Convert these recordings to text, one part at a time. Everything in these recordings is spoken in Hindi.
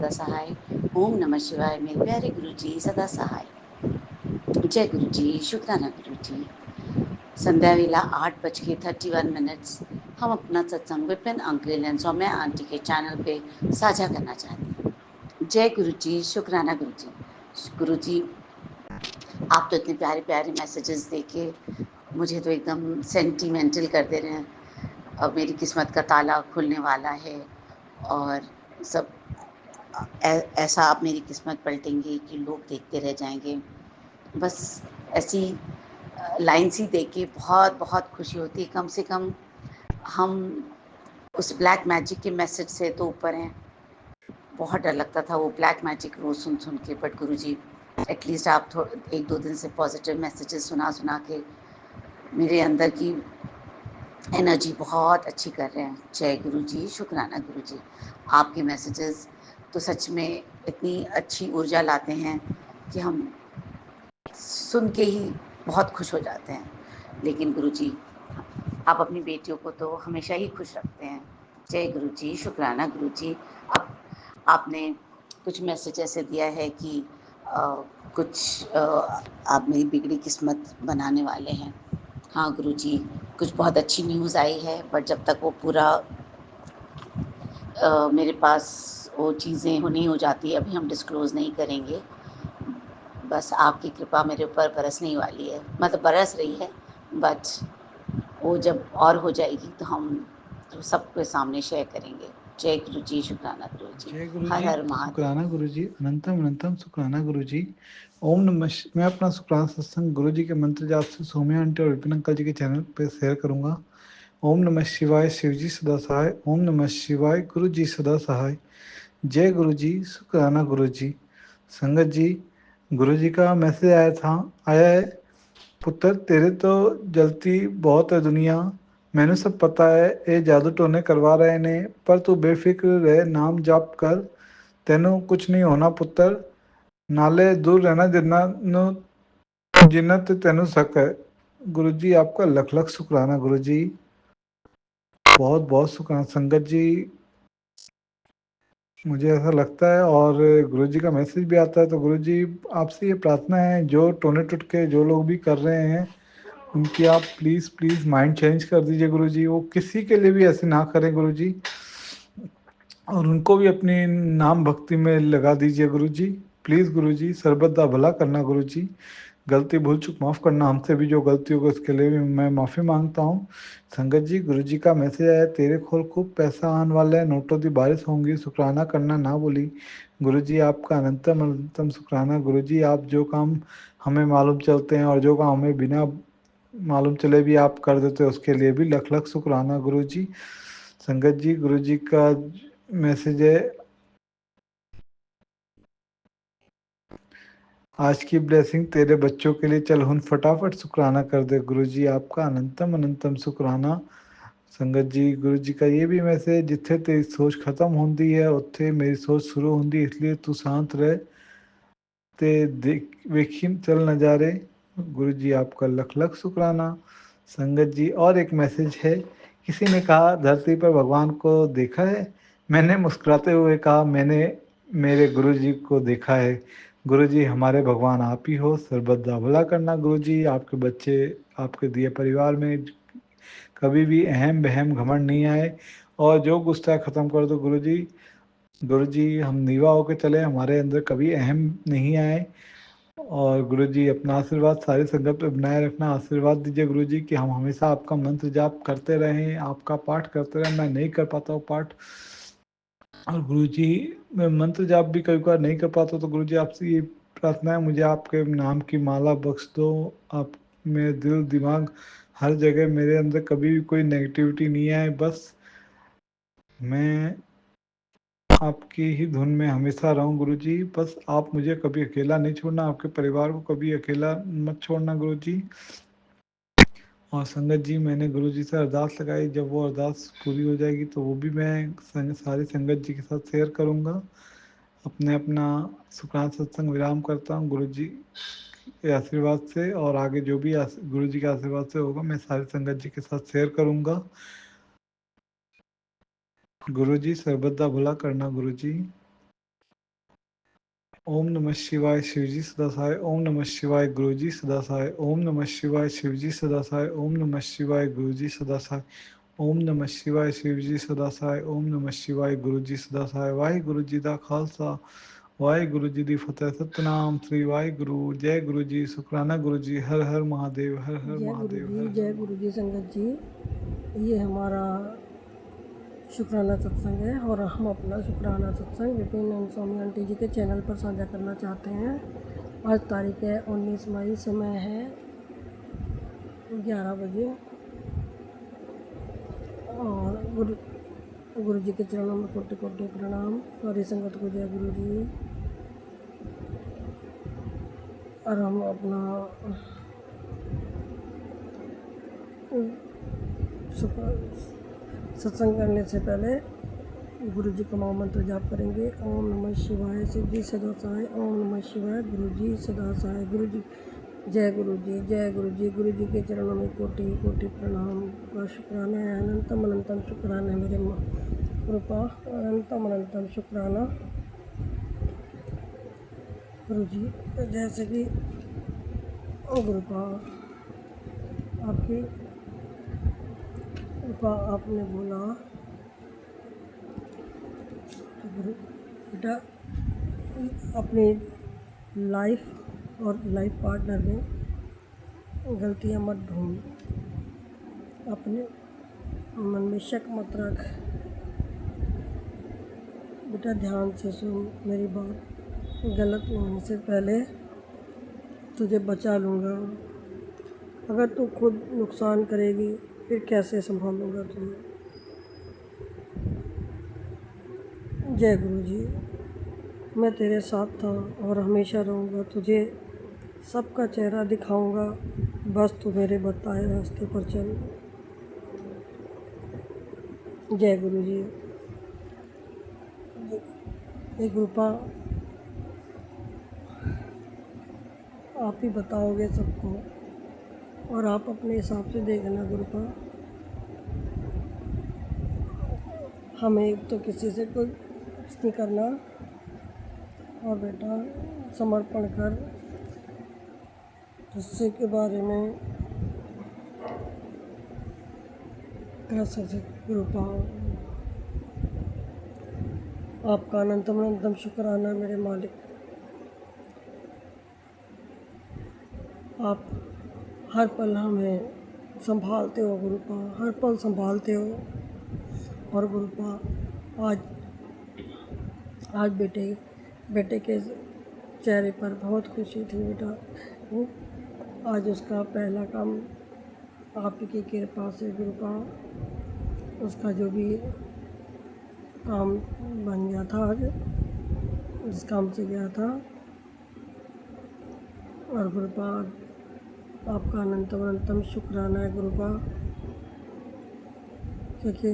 सदा सहाय। ओम नमः शिवाय। मेरे प्यारे गुरु जी सदा सहाय। जय गुरु जी, शुक्राना गुरु जी। संध्या वेला 8:31 हम अपना सत्संग Vipin uncle and Saumya aunty के चैनल पे साझा करना चाहते हैं। जय गुरु जी, शुक्राना गुरु जी। गुरु जी, आप तो इतने प्यारे प्यारे मैसेजेस देके मुझे तो एकदम सेंटिमेंटल कर दे रहे हैं। अब मेरी किस्मत का ताला खुलने वाला है और सब ऐसा आप मेरी किस्मत पलटेंगे कि लोग देखते रह जाएंगे। बस ऐसी लाइन्स ही देख के बहुत बहुत खुशी होती है। कम से कम हम उस ब्लैक मैजिक के मैसेज से तो ऊपर हैं। बहुत डर लगता था वो ब्लैक मैजिक रोज़ सुन सुन के, बट गुरुजी एटलीस्ट आप 1-2 दिन से पॉजिटिव मैसेजेस सुना सुना के मेरे अंदर की एनर्जी बहुत अच्छी कर रहे हैं। जय गुरु जी, शुक्राना गुरु जी। आपके मैसेजेस तो सच में इतनी अच्छी ऊर्जा लाते हैं कि हम सुन के ही बहुत खुश हो जाते हैं। लेकिन गुरु जी, आप अपनी बेटियों को तो हमेशा ही खुश रखते हैं। जय गुरु जी, शुक्राना गुरु जी। अब आपने कुछ मैसेज ऐसे दिया है कि कुछ आप मेरी बिगड़ी किस्मत बनाने वाले हैं। हाँ गुरु जी, कुछ बहुत अच्छी न्यूज़ आई है, बट जब तक वो पूरा मेरे पास वो चीज़ें नहीं हो जाती, अभी हम डिस्क्लोज़ नहीं करेंगे। बस आपकी कृपा मेरे ऊपर बरसने वाली है, मतलब बरस रही है, बट वो जब और हो जाएगी तो हम तो सबके सामने शेयर करेंगे। जय गुरु जी, शुक्राना गुरु जी। जय गुरु हर जी, हर महादेव। शुक्राना गुरु जी, अनंतम अनंतम शुक्राना गुरु जी। ओम नमः मैं अपना शुक्राना सत्संग गुरु जी के मंत्र जाप से सौम्या आंटी और विपिन अंकल जी के चैनल पे शेयर करूंगा। ओम नमः शिवाय, शिव जी सदा सहाय। ओम नमः शिवाय, गुरु जी सदा सहाय। जय गुरु जी, शुक्राना गुरु जी। संगत जी, गुरु जी का मैसेज आया है। पुत्र तेरे तो जलती बहुत है दुनिया, मैंने सब पता है, ये जादू टोने करवा रहे ने, पर तू बेफिक्र रहे, नाम जाप कर, तेनों कुछ नहीं होना पुत्र। नाले दूर रहना जिन्ना ते तेनों शक है। गुरु जी आपका लख लख शुक्राना गुरु जी, बहुत बहुत शुक्राना संगत जी। मुझे ऐसा लगता है और गुरु जी का मैसेज भी आता है, तो गुरु जी आपसे ये प्रार्थना है, जो टोने टुटके जो लोग भी कर रहे हैं उनकी आप प्लीज़ प्लीज़ माइंड चेंज कर दीजिए गुरु जी। वो किसी के लिए भी ऐसे ना करें गुरु जी, और उनको भी अपनी नाम भक्ति में लगा दीजिए गुरु जी। प्लीज़ गुरु जी, सर्वदा भला करना गुरु जी। गलती भूल चूक माफ़ करना, हमसे भी जो गलती होगी उसके लिए भी मैं माफ़ी मांगता हूँ। संगत जी, गुरु जी का मैसेज आया, तेरे खोल खूब पैसा आने वाला है, नोटों की बारिश होंगी, शुक्राना करना ना बोली। गुरु जी आपका अनंतम अनंतम शुक्राना गुरु जी। आप जो काम हमें मालूम चलते हैं और जो काम हमें बिना मालूम चले भी आप कर देते हो, उसके लिए भी लख लख शुक्राना गुरु जी। संगत जी, गुरु जी का मैसेज है, आज की ब्लेसिंग तेरे बच्चों के लिए, चल हुन फटाफट शुक्राना कर दे। गुरु जी आपका अनंतम अनंतम शुक्राना। संगत जी, गुरु जी का ये भी मैसेज, जिथे तेरी सोच खत्म होंदी है उत्थे मेरी सोच शुरू होंदी, इसलिए तू शांत रहे ते देख वेखी चल नज़ारे। गुरु जी आपका लख लख शुक्राना। संगत जी, और एक मैसेज है, किसी ने कहा धरती पर भगवान को देखा है, मैंने मुस्कुराते हुए कहा मैंने मेरे गुरु जी को देखा है। गुरु जी हमारे भगवान आप ही हो, सर्वदा भला करना गुरु जी। आपके बच्चे आपके दिए परिवार में कभी भी अहम बहम घमंड नहीं आए, और जो गुस्सा ख़त्म कर दो गुरु जी। गुरु जी हम नीवा होकर चले, हमारे अंदर कभी अहम नहीं आए। और गुरु जी अपना आशीर्वाद सारी संगत पे बनाए रखना, आशीर्वाद दीजिए गुरु जी कि हम हमेशा आपका मंत्र जाप करते रहें, आपका पाठ करते रहें। मैं नहीं कर पाता हूँ पाठ, और गुरु जी मैं मंत्र जाप भी कई बार नहीं कर पाता, तो गुरु जी आपसे ये प्रार्थना है, मुझे आपके नाम की माला बख्श दो। आप मेरे दिल दिमाग हर जगह मेरे अंदर कभी भी कोई नेगेटिविटी नहीं आए, बस मैं आपकी ही धुन में हमेशा रहूं गुरु जी। बस आप मुझे कभी अकेला नहीं छोड़ना, आपके परिवार को कभी अकेला मत छोड़ना गुरु जी। और संगत जी, मैंने गुरु जी से अरदास लगाई, जब वो अरदास पूरी हो जाएगी तो वो भी मैं सारी संगत जी के साथ शेयर करूँगा। अपने अपना शुक्राना सत्संग विराम करता हूँ गुरु जी के आशीर्वाद से, और आगे जो भी गुरु जी के आशीर्वाद से होगा मैं सारी संगत जी के साथ शेयर करूँगा। गुरु जी सर्वदा भला करना गुरु जी। ओम नमः शिवाय शिवजी सदा सहाय। ओम नमः शिवाय गुरुजी सदा सहाय। ओम नमः शिवाय शिवजी सदा सहाय। ओम नमः शिवाय गुरुजी सदा सहाय। ओम नमः शिवाय शिवजी सदा सहाय। ओम नमः शिवाय गुरुजी सदा सहाय। वाहिगुरु जी दा खालसा वाहिगुरु जी दी फतेह। सतनाम श्री वाहिगुरु। जय गुरु जी। शुक्राना गुरु जी। हर हर महादेव, हर हर जय गुरु महादेव, जी, हर हर जय गुरु जी। संगत जी, ये हमारा शुक्राना सत्संग है और हम अपना शुक्राना सत्संग विपिन एंड स्वामी आंटी जी के चैनल पर साझा करना चाहते हैं। आज तारीख है 19 मई, समय है 11 बजे और गुरु जी के चरणों में कोटि कोटि प्रणाम। सारी संगत को जय गुरु जी। और हम अपना सत्संग करने से पहले गुरु जी का महामंत्र जाप करेंगे। ओम नमः शिवाय शिव जी सदा सहाय। ओम नमः शिवाय गुरु जी सदा सहाय। गुरु जी जय गुरु जी, जय गुरु जी। गुरु जी के चरणों में कोटि कोटि प्रणाम का शुक्राना है। अनंतम अनंतम शुक्राना है मेरे कृपा, अनंतम अनंतम शुक्राना गुरु जी। जैसे कि कृपा आपकी कृपा, आपने बोला कि गुरु बेटा अपनी लाइफ और लाइफ पार्टनर में गलतियाँ मत ढूंढ, अपने मन में शक मत रख बेटा, ध्यान से सुन मेरी बात। गलत होने से पहले तुझे बचा लूँगा। अगर तू खुद नुकसान करेगी फिर कैसे संभालूँगा तुम्हें। जय गुरु जी। मैं तेरे साथ था और हमेशा रहूँगा। तुझे सबका चेहरा दिखाऊँगा, बस तू मेरे बताए रास्ते पर चल। जय गुरु जी। ये कृपा आप ही बताओगे सबको और आप अपने हिसाब से देखना गुरुपा। हमें तो किसी से कोई कुछ नहीं करना और बेटा समर्पण कर किसी के बारे में कर सकते कृपा। आपका अनंतम अनंतम शुक्राना मेरे मालिक। आप हर पल हमें संभालते हो गुरुपा, हर पल संभालते हो। और गुरुपा आज बेटे के चेहरे पर बहुत खुशी थी बेटा। आज उसका पहला काम आप ही की कृपा से गुरुपा, उसका जो भी काम बन गया था, आज जिस काम से गया था। और गुरुपा आपका अनंतम अनंतम शुक्राना है गुरुपा, क्योंकि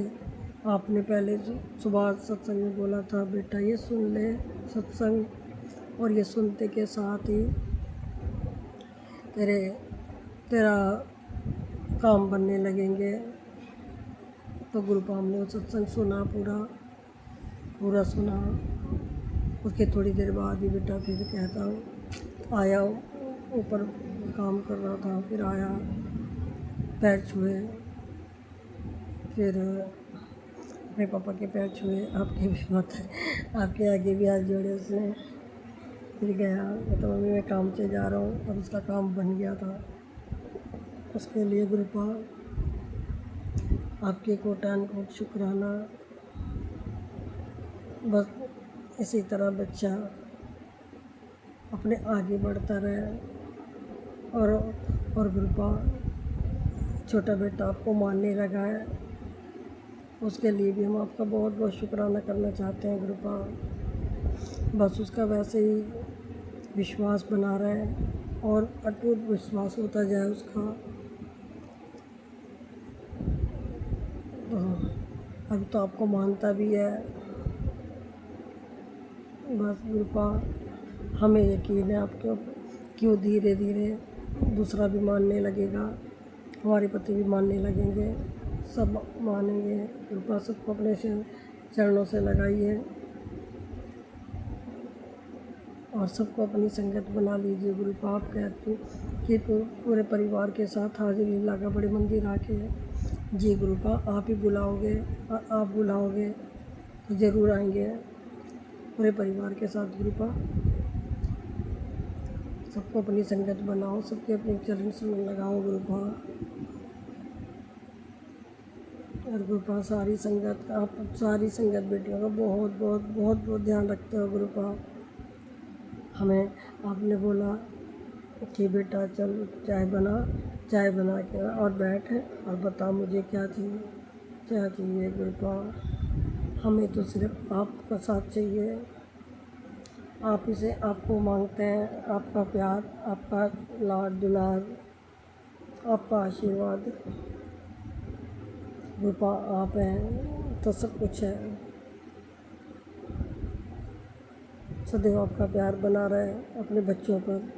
आपने पहले सुबह सत्संग में बोला था बेटा ये सुन ले सत्संग, और ये सुनते के साथ ही तेरा काम बनने लगेंगे। तो गुरुपा हमने वो सत्संग सुना, पूरा सुना। उसके थोड़ी देर बाद ही बेटा फिर कहता हूँ आया, ऊपर काम कर रहा था, फिर आया, पैर छुए, फिर अपने पापा के पैर छुए, आपके भी मत, आपके आगे भी हाथ जोड़े उसने। फिर गया, तो मम्मी मैं काम से जा रहा हूँ, और उसका काम बन गया था। उसके लिए गुरुपा आपके कोटान कोट शुक्राना। बस इसी तरह बच्चा अपने आगे बढ़ता रहे। और गुरुपा छोटा बेटा आपको मानने लगा है, उसके लिए भी हम आपका बहुत बहुत शुक्राना करना चाहते हैं गुरुपा। बस उसका वैसे ही विश्वास बना रहे और अटूट विश्वास होता जाए उसका। तो अभी तो आपको मानता भी है। बस गुरुपा हमें यकीन है आपके क्यों धीरे धीरे दूसरा भी मानने लगेगा, हमारे पति भी मानने लगेंगे, सब मानेंगे। कृपा सबको अपने चरणों से लगाइए। और सबको अपनी संगत बना लीजिए। गुरु पाप कहते कि पूरे परिवार के साथ हाजिर लीला का बड़े मंदिर आके जी गुरु पा आप ही बुलाओगे और आप बुलाओगे तो ज़रूर आएंगे पूरे परिवार के साथ। गुरु पा सबको अपनी संगत बनाओ, सबके अपने चरण से लगाओ गुरु पा। और गुरु पा सारी संगत का, आप सारी संगत बेटियों का बहुत बहुत बहुत बहुत ध्यान रखते हो गुरु पा। हमें आपने बोला कि बेटा चल चाय बना के और बैठ और बता मुझे क्या चाहिए गुरु पा। हमें तो सिर्फ आपका साथ चाहिए, आप ही से आपको मांगते हैं, आपका प्यार, आपका लाड दुलार, आपका आशीर्वाद। गुरु पा आप हैं तो सब कुछ है। सदैव आपका प्यार बना रहे अपने बच्चों पर,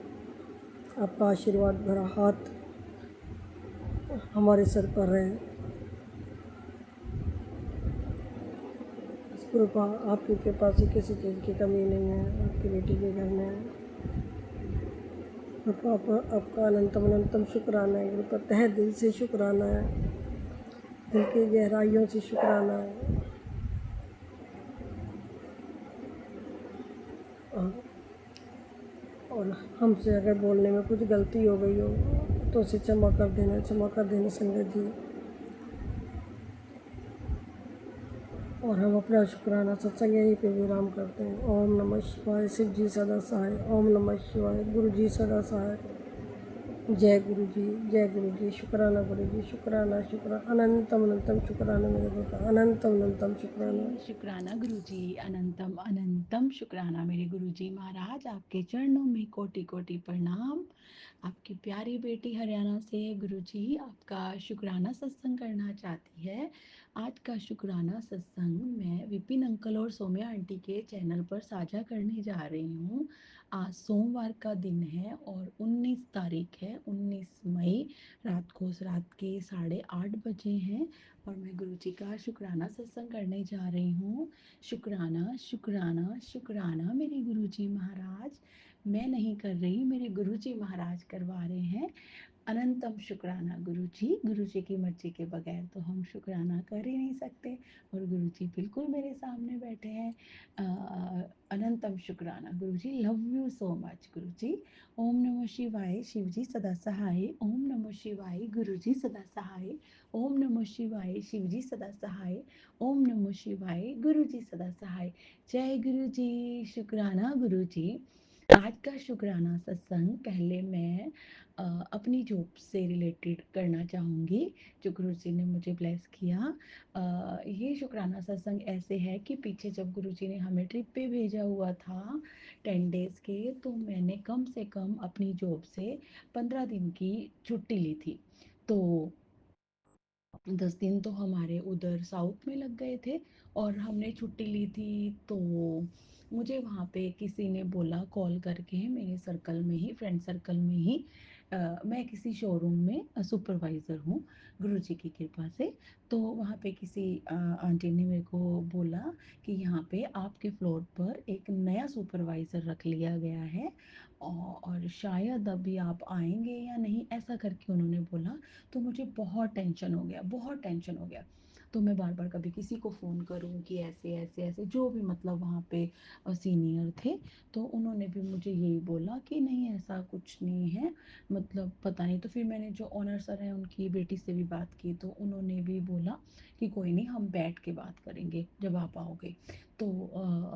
आपका आशीर्वाद भरा हाथ हमारे सर पर रहे। गुरु पा आपकी कृपा से किसी चीज़ की कमी नहीं है आपकी बेटी के घर में। गुरु पा आपका अनंतम अनंतम शुक्राना है गुरु पा, तहे दिल से शुक्राना है, दिल की गहराइयों से शुक्राना है। और हमसे अगर बोलने में कुछ गलती हो गई हो तो उसे क्षमा कर देना संगत जी। और हम अपना शुक्राना सत्संग यहीं पे विराम करते हैं। ओम नमः शिवाय। शिव जी सदा सहाय। ओम नमः शिवाय। गुरु जी सदा सहाय। जय गुरु जी, जय गुरु जी। शुक्राना गुरु जी, शुक्राना अनंतम अनंतम शुक्राना मेरे बेटा, अनंतम अनंतम शुक्राना। जी शुक्राना गुरुजी, अनंतम अनंतम शुक्राना मेरे गुरुजी महाराज। आपके चरणों में कोटि कोटि प्रणाम। आपकी प्यारी बेटी हरियाणा से गुरुजी आपका शुक्राना सत्संग करना चाहती है। आज का शुक्राना सत्संग मैं विपिन अंकल और सौम्या आंटी के चैनल पर साझा करने जा रही हूँ। आज सोमवार का दिन है और 19 तारीख है, 19 मई। रात के 8:30 बजे हैं और मैं गुरुजी का शुक्राना सत्संग करने जा रही हूँ। शुक्राना शुक्राना शुक्राना मेरे गुरुजी महाराज। मैं नहीं कर रही, मेरे गुरुजी महाराज करवा रहे हैं। अनंतम शुक्राना गुरु जी की मर्जी के बगैर तो हम शुक्राना कर ही नहीं सकते। और गुरु जी बिल्कुल मेरे सामने बैठे हैं। अनंतम शुक्राना गुरु जी, लव यू सो मच गुरु जी। ओम नमः शिवाय। शिव जी सदा सहाय। ओम नमः शिवाय। गुरु जी सदा सहाय। ओम नमः शिवाय। शिव जी सदा सहाय। ओम नमः शिवाय। गुरु जी सदा सहाय। जय गुरु जी। शुक्राना गुरु जी। आज का शुक्राना सत्संग पहले मैं अपनी जॉब से रिलेटेड करना चाहूँगी, जो गुरु जी ने मुझे ब्लेस किया। ये शुक्राना सत्संग ऐसे है कि पीछे जब गुरु जी ने हमें ट्रिप पे भेजा हुआ था 10 डेज़ के, तो मैंने कम से कम अपनी जॉब से 15 दिन की छुट्टी ली थी। तो 10 दिन तो हमारे उधर साउथ में लग गए थे और हमने छुट्टी ली थी। तो मुझे वहाँ पे किसी ने बोला कॉल करके, मेरे सर्कल में ही, फ्रेंड सर्कल में ही, मैं किसी शोरूम में सुपरवाइज़र हूँ गुरुजी की कृपा से। तो वहाँ पे किसी आंटी ने मेरे को बोला कि यहाँ पे आपके फ्लोर पर एक नया सुपरवाइज़र रख लिया गया है और शायद अभी आप आएंगे या नहीं, ऐसा करके उन्होंने बोला। तो मुझे बहुत टेंशन हो गया, बहुत टेंशन हो गया। तो मैं बार बार कभी किसी को फ़ोन करूँ कि ऐसे ऐसे ऐसे, जो भी मतलब वहाँ पे सीनियर थे, तो उन्होंने भी मुझे यही बोला कि नहीं ऐसा कुछ नहीं है, मतलब पता नहीं। तो फिर मैंने जो ओनर सर हैं उनकी बेटी से भी बात की, तो उन्होंने भी बोला कि कोई नहीं, हम बैठ के बात करेंगे जब आप आओगे। तो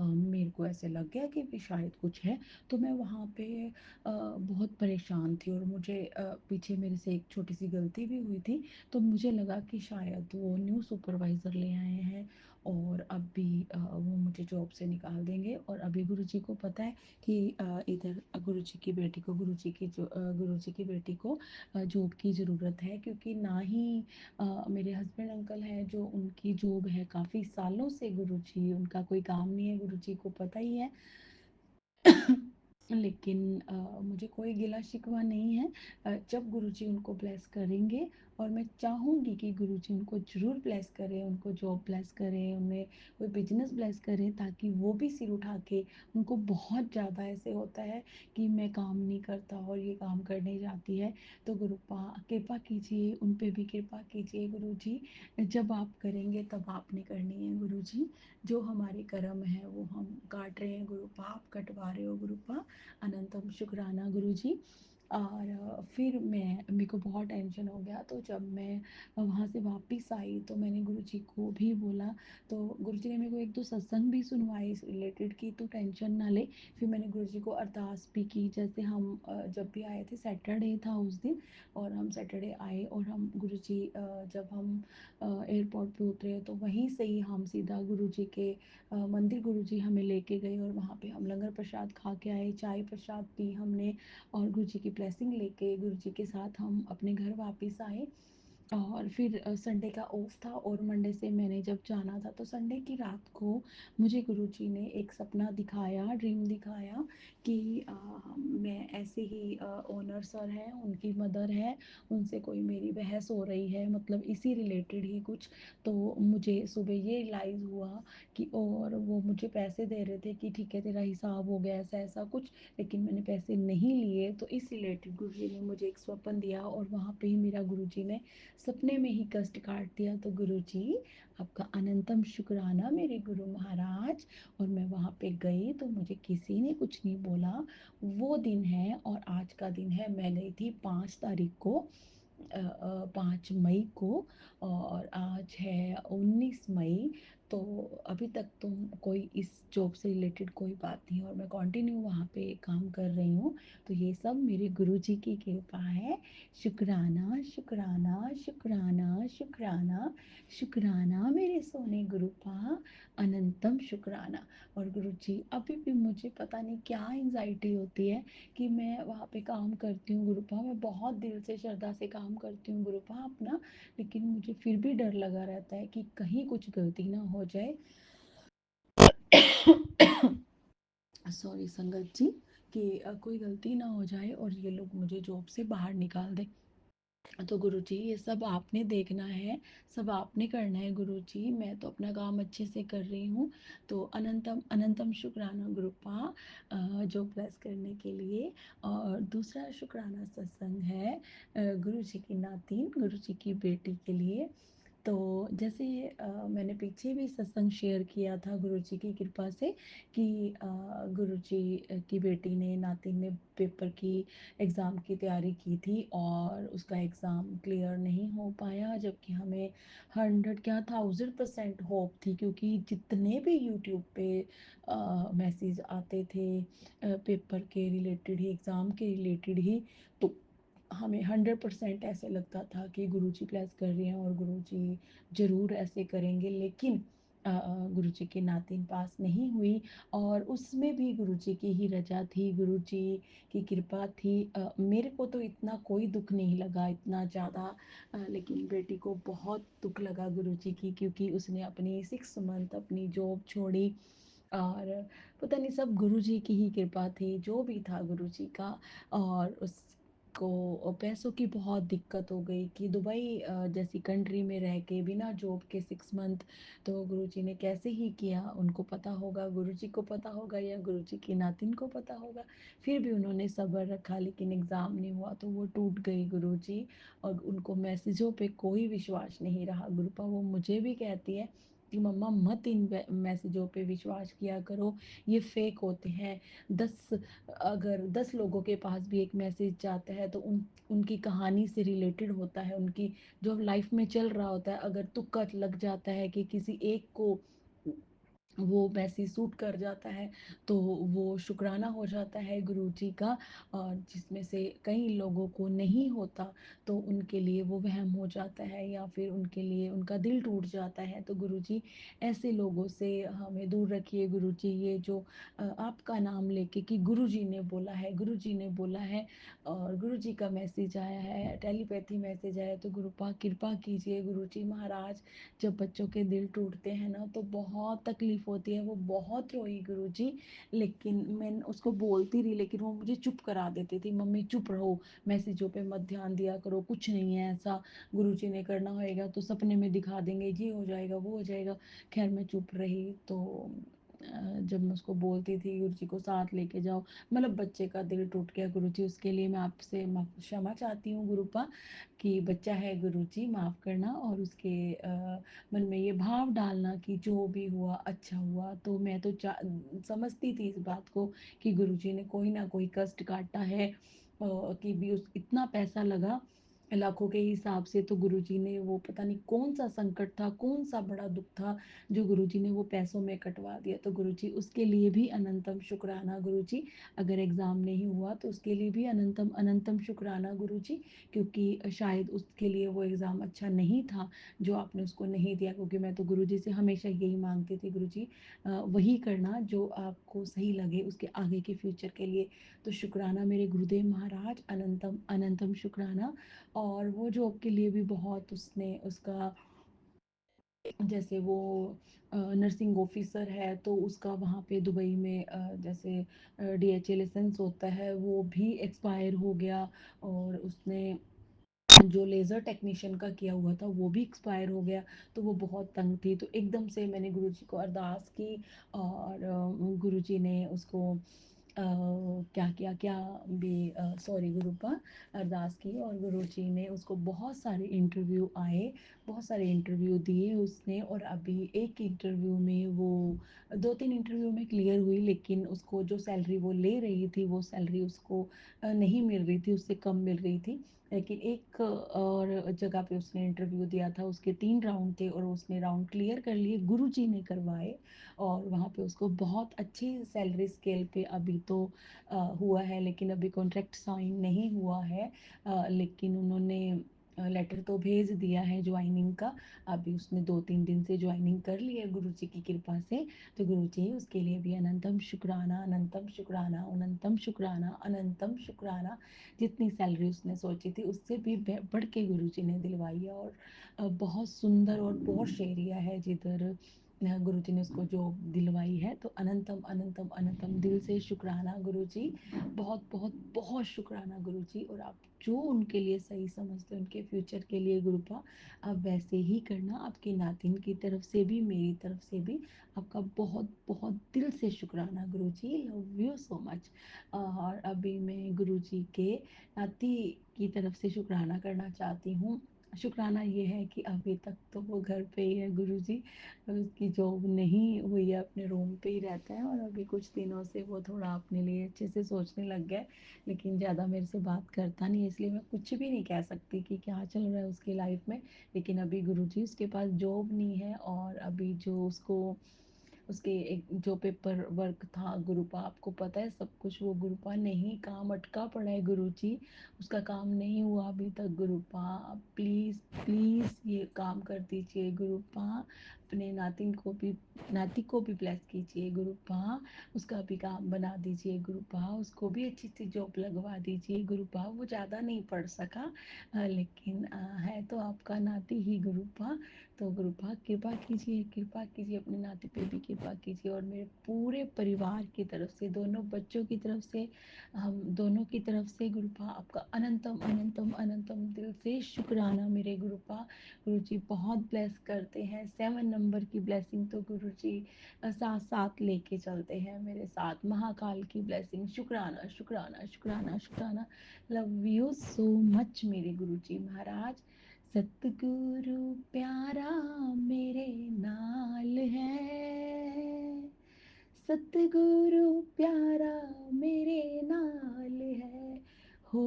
मेरे को ऐसे लग गया कि भी शायद कुछ है। तो मैं वहाँ पे बहुत परेशान थी और मुझे पीछे मेरे से एक छोटी सी गलती भी हुई थी। तो मुझे लगा कि शायद वो न्यू सुपरवाइज़र ले आए हैं और अभी वो मुझे जॉब से निकाल देंगे। और अभी गुरुजी को पता है कि इधर गुरुजी की बेटी को, गुरुजी की बेटी को जॉब की ज़रूरत है, क्योंकि ना ही मेरे हस्बैंड अंकल हैं जो उनकी जॉब है काफ़ी सालों से गुरुजी, उनका कोई काम नहीं है, गुरुजी को पता ही है। लेकिन मुझे कोई गिला शिकवा नहीं है। जब गुरुजी उनको ब्लेस करेंगे और मैं चाहूँगी कि गुरुजी उनको ज़रूर ब्लेस करें, उनको जॉब ब्लेस करें, उन्हें कोई बिजनेस ब्लेस करें, ताकि वो भी सिर उठा के, उनको बहुत ज़्यादा ऐसे होता है कि मैं काम नहीं करता और ये काम करने जाती है। तो गुरुपा कृपा कीजिए, उन पे भी कृपा कीजिए गुरुजी। जब आप करेंगे तब आपने करनी है गुरुजी। जो हमारे कर्म है वो हम काट रहे हैं गुरुपा, आप कटवा रहे हो गुरुपा। अनंतम शुक्राना गुरुजी। और फिर मेरे को बहुत टेंशन हो गया, तो जब मैं वहाँ से वापस आई तो मैंने गुरुजी को भी बोला। तो गुरुजी ने मेरे को एक दो सत्संग भी सुनवाए इस रिलेटेड की, तो टेंशन ना ले। फिर मैंने गुरुजी को अरदास भी की, जैसे हम जब भी आए थे, सैटरडे था उस दिन, और हम सैटरडे आए और हम गुरुजी जब हम एयरपोर्ट पे उतरे तो वहीं से ही हम सीधा गुरुजी के मंदिर गुरुजी हमें लेके गए, और वहाँ पे हम लंगर प्रसाद खा के आए, चाय प्रसाद पी हमने, और गुरुजी की ब्लेसिंग लेके गुरुजी के साथ हम अपने घर वापस आए। और फिर संडे का ऑफ था, और मंडे से मैंने जब जाना था, तो संडे की रात को मुझे गुरुजी ने एक सपना दिखाया, ड्रीम दिखाया कि मैं ऐसे ही ओनर सर हैं, उनकी मदर है, उनसे कोई मेरी बहस हो रही है, मतलब इसी रिलेटेड ही कुछ। तो मुझे सुबह ये रियलाइज़ हुआ कि, और वो मुझे पैसे दे रहे थे कि ठीक है तेरा हिसाब हो गया, ऐसा ऐसा कुछ, लेकिन मैंने पैसे नहीं लिए। तो इस रिलेटेड गुरुजी ने मुझे एक स्वप्न दिया, और वहाँ पे ही मेरा गुरुजी ने सपने में ही कष्ट काट दिया। तो गुरुजी आपका अनंतम शुक्राना मेरे गुरु महाराज। और मैं वहाँ पे गई तो मुझे किसी ने कुछ नहीं बोला। वो दिन है और आज का दिन है, मैं गई थी 5 तारीख को, 5 मई को, और आज है 19 मई। तो अभी तक तो कोई इस जॉब से रिलेटेड कोई बात नहीं, और मैं कंटिन्यू वहाँ पे काम कर रही हूँ। तो ये सब मेरे गुरुजी की कृपा है। शुक्राना शुक्राना शुक्राना शुक्राना शुक्राना मेरे सोने गुरुपा, अनंतम शुक्राना। और गुरुजी अभी भी मुझे पता नहीं क्या एंजाइटी होती है कि मैं वहाँ पे काम करती हूँ गुरुपा, मैं बहुत दिल से श्रद्धा से काम करती हूँ गुरुपा अपना, लेकिन मुझे फिर भी डर लगा रहता है कि कहीं कुछ गलती ना हो जाए। सॉरी संगत जी, कि कोई गलती ना हो जाए और ये लोग मुझे जॉब से बाहर निकाल दें। तो गुरुजी ये सब आपने देखना है, सब आपने करना है गुरुजी, मैं तो अपना काम अच्छे से कर रही हूँ। तो अनंतम अनंतम शुक्राना गुरुपा, जो ब्लेस करने के लिए। और दूसरा शुक्राना सत्संग है गुरुजी की नातिन, गुरुजी की बेटी के लिए। तो जैसे मैंने पीछे भी सत्संग शेयर किया था गुरुजी की कृपा से कि गुरुजी की बेटी ने, नातिन ने पेपर की एग्ज़ाम की तैयारी की थी, और उसका एग्ज़ाम क्लियर नहीं हो पाया, जबकि हमें 100 क्या 1000% होप थी, क्योंकि जितने भी यूट्यूब पे मैसेज आते थे पेपर के रिलेटेड ही, एग्ज़ाम के रिलेटेड ही, तो हमें 100% ऐसे लगता था कि गुरुजी ब्लेस कर रहे हैं और गुरुजी ज़रूर ऐसे करेंगे। लेकिन गुरुजी की नातिन पास नहीं हुई, और उसमें भी गुरुजी की ही रजा थी, गुरुजी की कृपा थी। मेरे को तो इतना कोई दुख नहीं लगा इतना ज़्यादा, लेकिन बेटी को बहुत दुख लगा गुरुजी की, क्योंकि उसने अपनी 6 मंथ अपनी जॉब छोड़ी। और पता नहीं सब गुरुजी की ही कृपा थी, जो भी था गुरुजी का। और उसको पैसों की बहुत दिक्कत हो गई कि दुबई जैसी कंट्री में रह के बिना जॉब के 6 मंथ, तो गुरुजी ने कैसे ही किया, उनको पता होगा, गुरुजी को पता होगा, या गुरुजी की नातिन को पता होगा। फिर भी उन्होंने सब्र रखा, लेकिन एग्ज़ाम नहीं हुआ तो वो टूट गई गुरुजी। और उनको मैसेजों पे कोई विश्वास नहीं रहा गुरुपा, वो मुझे भी कहती है कि मम्मा मत इन मैसेजों पे विश्वास किया करो, ये फेक होते हैं। 10 अगर 10 लोगों के पास भी एक मैसेज जाता है तो उनकी कहानी से रिलेटेड होता है, उनकी जो लाइफ में चल रहा होता है। अगर तुक्का लग जाता है कि किसी एक को वो मैसेज सूट कर जाता है, तो वो शुक्राना हो जाता है गुरुजी का। और जिसमें से कई लोगों को नहीं होता, तो उनके लिए वो वहम हो जाता है, या फिर उनके लिए उनका दिल टूट जाता है। तो गुरुजी ऐसे लोगों से हमें दूर रखिए गुरुजी, ये जो आपका नाम लेके कि गुरुजी ने बोला है, गुरुजी ने बोला है, और गुरुजी का मैसेज आया है, टेलीपैथी मैसेज आया, तो गुरुपा कृपा कीजिए गुरुजी महाराज। जब बच्चों के दिल टूटते हैं ना, तो बहुत तकलीफ वाइफ होती है वो बहुत रोई गुरुजी, लेकिन मैं उसको बोलती रही लेकिन वो मुझे चुप करा देती थी, मम्मी चुप रहो, मैसेजों पे मत ध्यान दिया करो, कुछ नहीं है ऐसा, गुरुजी ने करना होएगा तो सपने में दिखा देंगे, ये हो जाएगा वो हो जाएगा। खैर मैं चुप रही। तो जब मैं उसको बोलती थी गुरुजी को साथ लेके जाओ, मतलब बच्चे का दिल टूट गया गुरुजी, उसके लिए मैं आपसे क्षमा चाहती हूँ गुरुपा, कि बच्चा है गुरुजी माफ़ करना, और उसके मन में ये भाव डालना कि जो भी हुआ अच्छा हुआ। तो मैं तो समझती थी इस बात को कि गुरुजी ने कोई ना कोई कष्ट काटा है, कि भी उस इतना पैसा लगा लाखों के हिसाब से, तो गुरुजी ने वो पता नहीं कौन सा संकट था, कौन सा बड़ा दुख था जो गुरुजी ने वो पैसों में कटवा दिया। तो गुरुजी उसके लिए भी अनंतम शुक्राना गुरुजी, अगर एग्ज़ाम नहीं हुआ तो उसके लिए भी अनंतम अनंतम शुक्राना गुरुजी, क्योंकि शायद उसके लिए वो एग्ज़ाम अच्छा नहीं था जो आपने उसको नहीं दिया। क्योंकि मैं तो गुरुजी से हमेशा यही मांगती थी, गुरुजी वही करना जो आपको सही लगे उसके आगे के फ्यूचर के लिए। तो शुक्राना मेरे गुरुदेव महाराज, अनंतम अनंतम शुक्राना। और वो जॉब के लिए भी बहुत उसने उसका, जैसे वो नर्सिंग ऑफिसर है तो उसका वहाँ पे दुबई में जैसे DHA लाइसेंस होता है वो भी एक्सपायर हो गया, और उसने जो लेज़र टेक्नीशियन का किया हुआ था वो भी एक्सपायर हो गया। तो वो बहुत तंग थी, तो एकदम से मैंने गुरुजी को अरदास की, और गुरुजी ने उसको क्या किया, क्या भी सॉरी गुरुपा, अरदास की, और गुरुजी ने उसको बहुत सारे इंटरव्यू आए, बहुत सारे इंटरव्यू दिए उसने, और अभी एक इंटरव्यू में वो 2-3 इंटरव्यू में क्लियर हुई, लेकिन उसको जो सैलरी वो ले रही थी वो सैलरी उसको नहीं मिल रही थी, उससे कम मिल रही थी। लेकिन एक और जगह पे उसने इंटरव्यू दिया था, उसके 3 राउंड थे और उसने राउंड क्लियर कर लिए, गुरुजी ने करवाए, और वहाँ पे उसको बहुत अच्छी सैलरी स्केल पे अभी तो हुआ है, लेकिन अभी कॉन्ट्रैक्ट साइन नहीं हुआ है। लेकिन उन्होंने लेटर तो भेज दिया है ज्वाइनिंग का, अभी उसने 2-3 दिन से ज्वाइनिंग कर ली है गुरुजी की कृपा से। तो गुरुजी उसके लिए भी अनंतम शुक्राना, अनंतम शुक्राना, अनंतम शुक्राना, अनंतम शुक्राना। जितनी सैलरी उसने सोची थी उससे भी बढ़ के गुरुजी ने दिलवाई है, और बहुत सुंदर और पॉश एरिया है जिधर गुरुजी ने उसको जो दिलवाई है। तो अनंतम अनंतम अनंतम दिल से शुक्राना गुरुजी, बहुत बहुत बहुत शुक्राना गुरुजी। और आप जो उनके लिए सही समझते हैं उनके फ्यूचर के लिए गुरुपा, आप वैसे ही करना, आपकी नातिन की तरफ से भी मेरी तरफ से भी आपका बहुत बहुत दिल से शुक्राना गुरुजी, लव यू सो मच। और अभी मैं गुरुजी के नाती की तरफ से शुक्राना करना चाहती हूँ। शुक्राना ये है कि अभी तक तो वो घर पे ही है गुरुजी, उसकी जॉब नहीं हुई है, अपने रूम पे ही रहता है, और अभी कुछ दिनों से वो थोड़ा अपने लिए अच्छे से सोचने लग गया है, लेकिन ज़्यादा मेरे से बात करता नहीं है, इसलिए मैं कुछ भी नहीं कह सकती कि क्या चल रहा है उसकी लाइफ में। लेकिन अभी गुरुजी उसके पास जॉब नहीं है, और अभी जो उसको उसके एक जो पेपर वर्क था गुरुपा, आपको पता है सब कुछ, वो गुरुपा नहीं, काम अटका पड़ा है गुरुजी, उसका काम नहीं हुआ अभी तक गुरुपा। प्लीज़ प्लीज़ ये काम कर दीजिए गुरुपा, अपने नातिन को भी, नाती को भी ब्लेस कीजिए गुरुपा, उसका भी काम बना दीजिए गुरुपा, उसको भी अच्छी सी जॉब लगवा दीजिए गुरुपा। वो ज़्यादा नहीं पढ़ सका, लेकिन है तो आपका नाती ही गुरुपा। तो गुरुपा कृपा कीजिए, कृपा कीजिए, अपने नाते पे भी कृपा कीजिए, और मेरे पूरे परिवार की तरफ से, दोनों बच्चों की तरफ से, हम दोनों की तरफ से गुरुपा आपका अनंतम अनंतम अनंतम दिल से शुक्राना मेरे गुरुपा। गुरुजी बहुत ब्लेस करते हैं, 7 नंबर की ब्लेसिंग तो गुरुजी साथ साथ लेके चलते हैं मेरे साथ, महाकाल की ब्लेसिंग, शुक्राना शुक्राना शुक्राना शुक्राना। लव यू सो मच मेरे गुरुजी महाराज। सतगुरु प्यारा मेरे नाल है, सतगुरु प्यारा मेरे नाल है, हो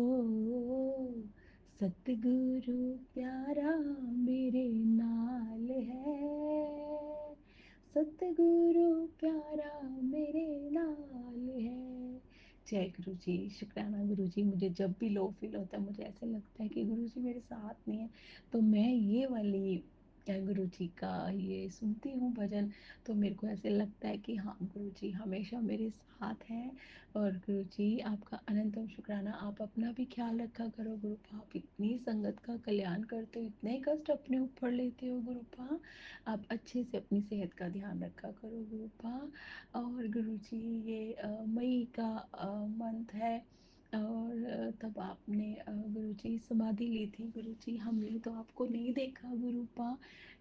सतगुरु प्यारा मेरे नाल है, सतगुरु प्यारा मेरे नाल है। जय गुरु जी, शुक्राना गुरु जी। मुझे जब भी लो फील होता है, मुझे ऐसे लगता है कि गुरु जी मेरे साथ नहीं है, तो मैं ये वाली गुरु जी का ये सुनती हूँ भजन, तो मेरे को ऐसे लगता है कि हाँ गुरु जी हमेशा मेरे साथ हैं। और गुरु जी आपका अनंतम शुक्राना, आप अपना भी ख्याल रखा करो गुरुपा। आप इतनी संगत का कल्याण करते हो, इतने कष्ट अपने ऊपर लेते हो गुरुपा, आप अच्छे से अपनी सेहत का ध्यान रखा करो गुरुपा। और गुरु जी ये मई का मंथ है, और तब आपने गुरुजी समाधि ली थी। गुरुजी हमने तो आपको नहीं देखा गुरुपा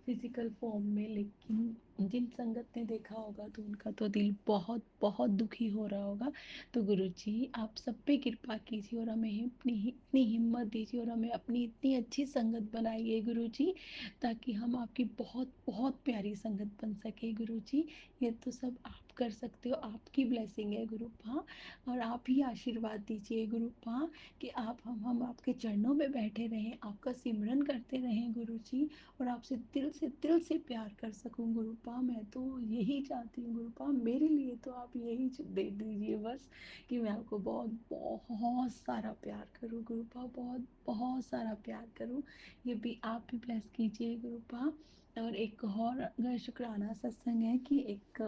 फिजिकल फॉर्म में, लेकिन जिन संगत ने देखा होगा तो उनका तो दिल बहुत बहुत दुखी हो रहा होगा। तो गुरुजी आप सब पे कृपा कीजिए और हमें इतनी हिम्मत दीजिए और हमें अपनी इतनी अच्छी संगत बनाइए गुरुजी, ताकि हम आपकी बहुत बहुत प्यारी संगत बन सके गुरुजी। ये तो सब आप कर सकते हो, आपकी ब्लेसिंग है गुरुपा, और आप ही आशीर्वाद दीजिए गुरुपा कि हम आपके चरणों में बैठे रहें, आपका सिमरन करते रहें गुरुजी, और आपसे दिल से प्यार कर सकूं गुरुपा। मैं तो यही चाहती हूँ गुरुपा, मेरे लिए तो आप यही दे दीजिए बस, कि मैं आपको बहुत बहुत सारा प्यार करूँ गुरुपा, बहुत बहुत सारा प्यार करूँ। ये भी आप भी ब्लेस कीजिए गुरुपा। और एक और शुक्राना सत्संग है कि एक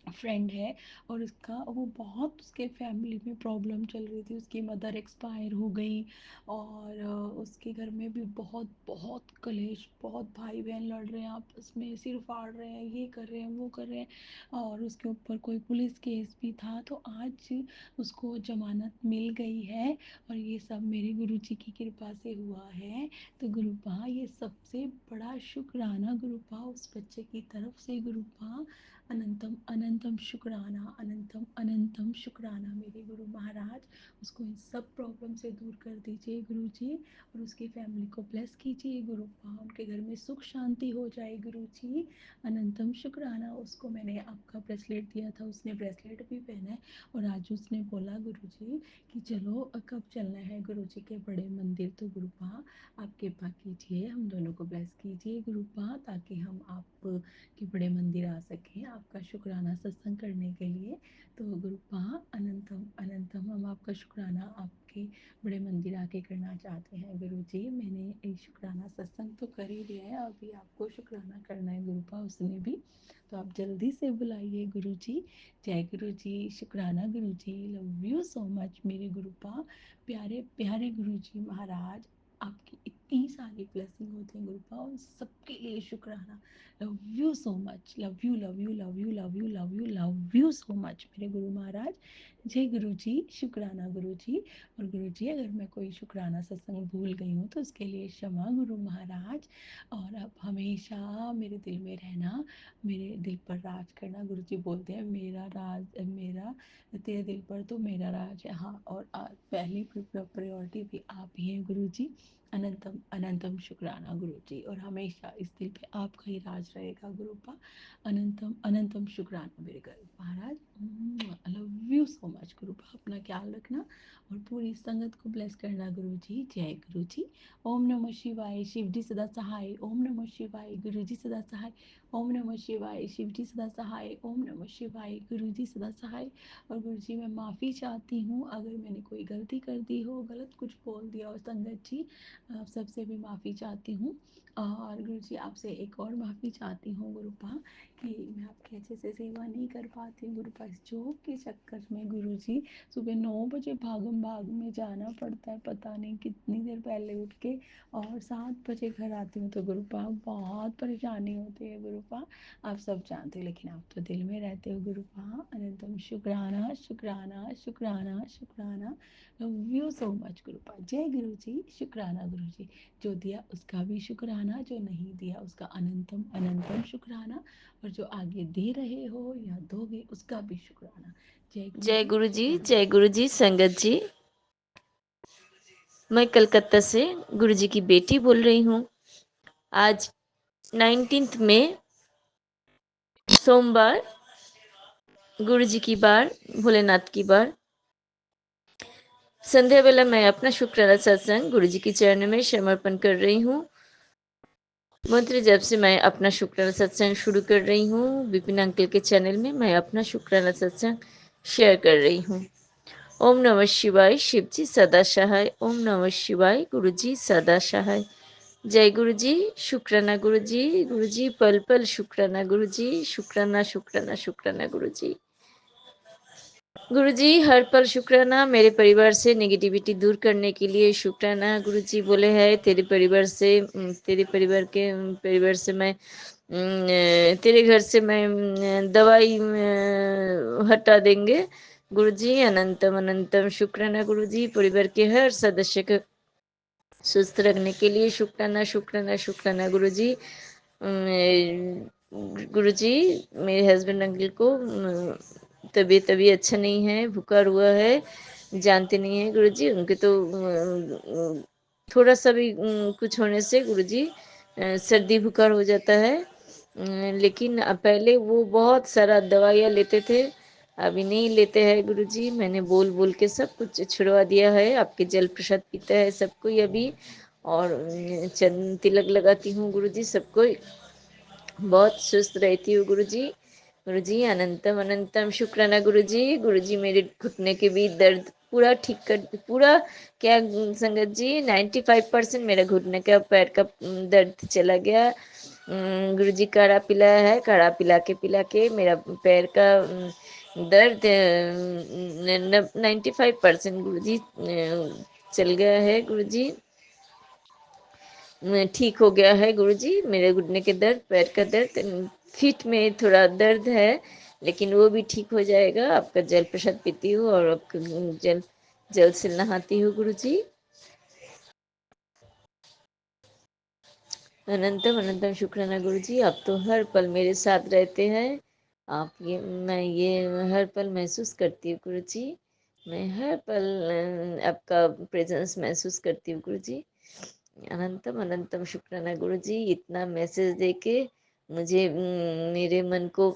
फ्रेंड है, और वो बहुत, उसके फैमिली में प्रॉब्लम चल रही थी, उसकी मदर एक्सपायर हो गई, और उसके घर में भी बहुत बहुत कलेश, बहुत भाई बहन लड़ रहे हैं आपस में, सिर फाड़ रहे हैं, ये कर रहे हैं वो कर रहे हैं, और उसके ऊपर कोई पुलिस केस भी था। तो आज उसको जमानत मिल गई है, और ये सब मेरे गुरुजी की कृपा से हुआ है। तो गुरुपा ये सबसे बड़ा शुक्राना गुरुपा उस बच्चे की तरफ से गुरुपा, अनंतम अनंतम शुक्राना, अनंतम अनंतम शुक्राना मेरे गुरु महाराज। उसको इन सब प्रॉब्लम से दूर कर दीजिए गुरु जी, और उसकी फैमिली को ब्लेस कीजिए गुरु, उनके घर में सुख शांति हो जाए गुरु जी। अनंतम शुक्राना। उसको मैंने आपका ब्रेसलेट दिया था, उसने ब्रेसलेट भी पहना है, और आज उसने बोला गुरु जी कि चलो कब चलना है गुरु जी के बड़े मंदिर। तो गुरुपा आप कृपा कीजिए, हम दोनों को ब्लेस कीजिए गुरुपा, ताकि हम आप कि बड़े मंदिर आ सकें आपका शुक्राना सत्संग करने के लिए। तो गुरुपा अनंतम अनंतम हम आपका शुक्राना आपके बड़े मंदिर आके करना चाहते हैं गुरु जी। मैंने एक शुक्राना सत्संग तो कर ही दिया है, अभी आपको शुक्राना करना है गुरुपा उसमें भी, तो आप जल्दी से बुलाइए गुरु जी। जय गुरु जी, शुक्राना गुरु जी, लव यू सो मच मेरे गुरुपा, प्यारे प्यारे गुरु जी महाराज। आपकी इतनी सारी ब्लेसिंग होती है गुरुपा, उन सबके लिए शुक्राना। Love you so much, love you love you love you love you love you love you so much मेरे गुरु महाराज। जय गुरु जी, शुक्राना गुरु जी। और गुरु जी अगर मैं कोई शुक्राना सत्संग भूल गई हूँ तो उसके लिए क्षमा गुरु महाराज। और अब हमेशा मेरे दिल में रहना, मेरे दिल पर राज करना। गुरु जी बोलते हैं मेरा राज मेरा, तेरे दिल पर तो मेरा राज है। हाँ, और पहली प्रायोरिटी भी आप ही हैं गुरु जी। अनंतम अनंतम शुक्राना गुरु जी, और हमेशा इस दिल पे आपका ही राज रहेगा गुरुपा। अनंतम अनंतम शुक्राना मेरे गुरु महाराज। I love you so much गुरुपा, अपना ख्याल रखना और पूरी संगत को ब्लेस करना गुरु जी। जय गुरु जी। ओम नमः शिवाय, शिव जी सदा सहाय। ओम नमः शिवाय, गुरु जी सदा सहाय। ओम नमः शिवाय, शिव जी सदा सहाय। ओम नमः शिवाय, गुरु जी सदा सहाय। और गुरु जी मैं माफ़ी चाहती हूँ अगर मैंने कोई गलती कर दी हो, गलत कुछ बोल दिया हो संगत जी, आप सबसे भी माफ़ी चाहती हूँ। और गुरु जी आपसे एक और माफ़ी चाहती हूँ गुरुपा, कि मैं आपकी अच्छे से सेवा नहीं कर पाती हूँ गुरुपा, इस जॉब के चक्कर में गुरु जी सुबह 9 बजे भागम भाग में जाना पड़ता है, पता नहीं कितनी देर पहले उठ के, और 7 बजे घर आती हूँ। तो गुरुपा बहुत परेशानी होती है गुरुपा, आप सब जानते हो, लेकिन आप तो दिल में रहते हो गुरुपा। अनंतम शुक्राना शुक्राना शुक्राना शुक्राना, लव यू सो मच गुरुपा। जय गुरु जी, शुक्राना गुरु जी। जो दिया उसका भी शुक्राना, जो नहीं दिया उसका अनंतम अनंतम शुक्राना, और जो आगे दे रहे हो या दोगे उसका भी शुक्राना। जय गुरु जी, शुक्राना। जय गुरु जी। संगत जी, मैं कलकत्ता से गुरु जी की बेटी बोल रही हूँ। आज 19 में सोमवार, गुरु जी की बार, भोलेनाथ की बार, संध्या वेला मैं अपना शुक्राना सत्संग गुरु जी के चरण में समर्पण कर रही हूँ। मंत्र जब से मैं अपना शुक्राना सत्संग शुरू कर रही हूँ, विपिन अंकल के चैनल में मैं अपना शुक्राना सत्संग शेयर कर रही हूँ। ओम नमः शिवाय, शिव जी सदा सहाय। ओम नमः शिवाय, गुरु जी सदा सहाय। जय गुरु जी, शुक्राना गुरु जी पल पल शुक्राना गुरु जी, शुक्राना शुक्राना शुक्राना गुरु जी। गुरुजी हर पल शुक्राना, मेरे परिवार से नेगेटिविटी दूर करने के लिए शुक्राना। गुरुजी बोले हैं तेरे परिवार से तेरे परिवार से मैं तेरे घर से मैं दवाई हटा देंगे। गुरुजी अनंतम अनंतम शुक्राना गुरुजी, परिवार के हर सदस्य को स्वस्थ रखने के लिए शुक्राना शुक्राना शुक्राना गुरुजी। गुरुजी मेरे हस्बैंड अंकल को तबीयत अभी अच्छा नहीं है, बुखार हुआ है, जानते नहीं है गुरुजी। उनके तो थोड़ा सा भी कुछ होने से गुरुजी सर्दी बुखार हो जाता है। लेकिन पहले वो बहुत सारा दवाइयाँ लेते थे, अभी नहीं लेते हैं गुरुजी। मैंने बोल बोल के सब कुछ छुड़वा दिया है, आपके जल प्रसाद पीता है सबको अभी, और चंदन तिलक लगाती हूँ गुरुजी सबको, बहुत सुस्त रहती हूँ गुरुजी। गुरुजी अनंतम अनंतम शुक्राना गुरुजी। गुरुजी मेरे घुटने के भी दर्द पूरा ठीक कर, पूरा क्या संगत जी 95% मेरा घुटने का पैर का दर्द चला गया। गुरुजी काढ़ा पिलाया है, काढ़ा पिला के मेरा पैर का दर्द 95% गुरुजी चल गया है गुरुजी, ठीक हो गया है गुरुजी। मेरे घुटने के दर्द, पैर का दर्द, फीट में थोड़ा दर्द है, लेकिन वो भी ठीक हो जाएगा। आपका जल प्रसाद पीती हूँ और आपका जल से नहाती हूँ गुरुजी। अनंतम अनंतम शुक्राना गुरुजी, आप तो हर पल मेरे साथ रहते हैं। मैं ये हर पल महसूस करती हूँ गुरुजी, मैं हर पल आपका प्रेजेंस महसूस करती हूँ गुरुजी। अनंतम अनंतम शुक्राना गुरुजी, इतना मैसेज देके मुझे मेरे मन को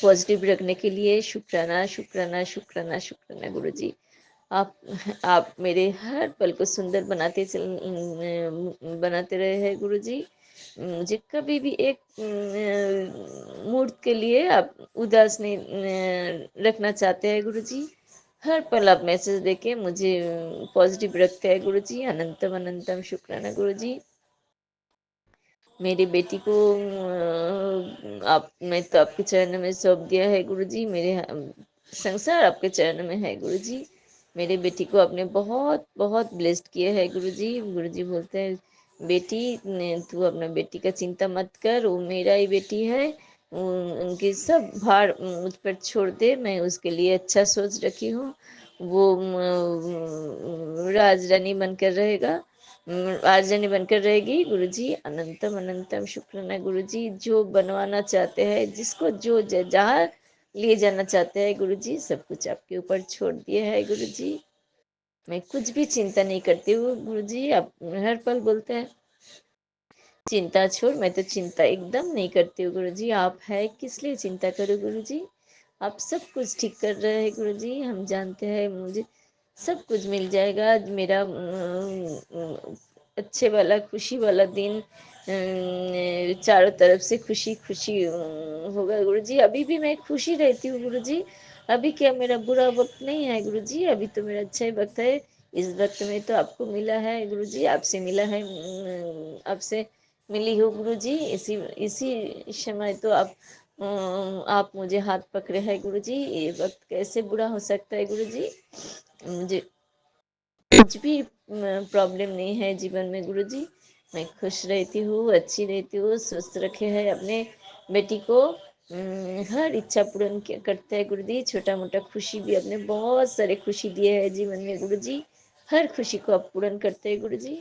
पॉजिटिव रखने के लिए शुक्राना शुक्राना शुक्राना शुक्राना गुरुजी। आप आप मेरे हर पल को सुंदर बनाते रहे हैं गुरुजी। मुझे कभी भी एक मुहूर्त के लिए आप उदास नहीं रखना चाहते हैं गुरुजी। हर पल आप मैसेज देके मुझे पॉजिटिव रखते हैं गुरुजी। अनंतम अनंतम शुक्राना गुरुजी। मेरी बेटी को आप मैं तो आपके चरण में सौंप दिया है गुरुजी। मेरे संसार आपके चरण में है गुरुजी। मेरे बेटी को आपने बहुत बहुत ब्लेस्ड किया है गुरुजी। गुरुजी बोलते हैं बेटी तू अपना बेटी का चिंता मत कर, वो मेरा ही बेटी है, उनके सब भार मुझ पर छोड़ दे, मैं उसके लिए अच्छा सोच रखी हूँ। वो राज रानी बनकर रहेगा, राजधानी बनकर रहेगी गुरुजी। अनंतम अनंतम शुक्राना गुरुजी, जो बनवाना चाहते हैं, जिसको जो जहाँ लिए जाना चाहते हैं गुरुजी, सब कुछ आपके ऊपर छोड़ दिए है गुरुजी। मैं कुछ भी चिंता नहीं करती हूँ गुरुजी। आप हर पल बोलते हैं चिंता छोड़, मैं तो चिंता एकदम नहीं करती हूँ गुरुजी। आप है किस लिए चिंता करो गुरुजी, आप सब कुछ ठीक कर रहे हैं गुरुजी। हम जानते हैं मुझे सब कुछ मिल जाएगा। मेरा अच्छे वाला खुशी वाला दिन चारों तरफ से खुशी खुशी होगा गुरुजी। अभी भी मैं खुशी रहती हूँ गुरुजी। अभी क्या मेरा बुरा वक्त नहीं है गुरुजी, अभी तो मेरा अच्छा ही वक्त है। इस वक्त में तो आपको मिला है गुरुजी, आपसे मिला है, आपसे मिली हो गुरुजी। इसी इसी समय तो आप मुझे हाथ पकड़े हैं गुरुजी। ये वक्त कैसे बुरा हो सकता है गुरुजी। मुझे कुछ भी प्रॉब्लम नहीं है जीवन में गुरुजी। मैं खुश रहती हूँ, अच्छी रहती हूँ, स्वस्थ रखे हैं अपने बेटी को। हर इच्छा पूर्ण करते हैं गुरुजी। छोटा मोटा खुशी भी अपने बहुत सारे खुशी दिए हैं जीवन में गुरुजी। हर खुशी को आप पूर्ण करते हैं गुरुजी।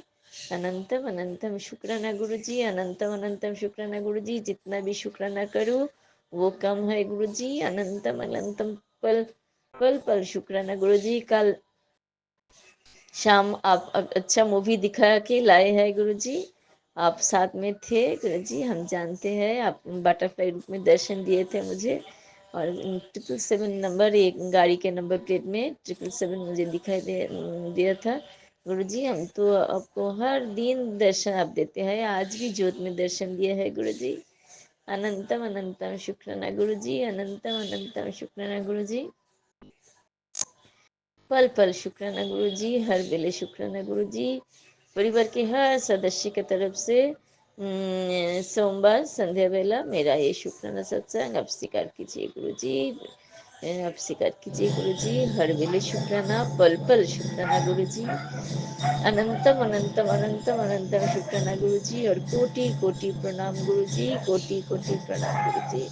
अनंतम अनंतम शुक्राना गुरुजी, अनंतम अनंतम शुक्राना गुरुजी। जितना भी शुक्राना करूँ वो कम है गुरुजी। अनंतम अनंतम पल पल पल शुक्राना गुरुजी। कल शाम आप अच्छा मूवी दिखा के लाए हैं गुरुजी, आप साथ में थे गुरुजी। हम जानते हैं आप बटरफ्लाई रूप में दर्शन दिए थे मुझे, और 777 नंबर, एक गाड़ी के नंबर प्लेट में 777 मुझे दिखाई दिया था गुरुजी। हम तो आपको हर दिन दर्शन आप देते हैं, आज भी ज्योत में दर्शन दिए है गुरुजी। अनंतम अनंतम शुक्राना गुरुजी, अनंतम अनंतम शुक्राना गुरुजी। पल पल शुक्राना गुरुजी, हर वेले शुक्राना गुरुजी। परिवार के हर सदस्य की तरफ से सोमवार संध्या बेला मेरा ये शुक्राना सत्संग आप स्वीकार कीजिए गुरु जी। आप स्वीकार कीजिए गुरु जी। हर वेले शुक्राना, पल पल शुक्राना गुरु जी। अनंतम अनंतम अनंतम अनंतम शुक्राना गुरु जी और कोटि कोटि प्रणाम गुरु जी। कोटि कोटि प्रणाम गुरु जी।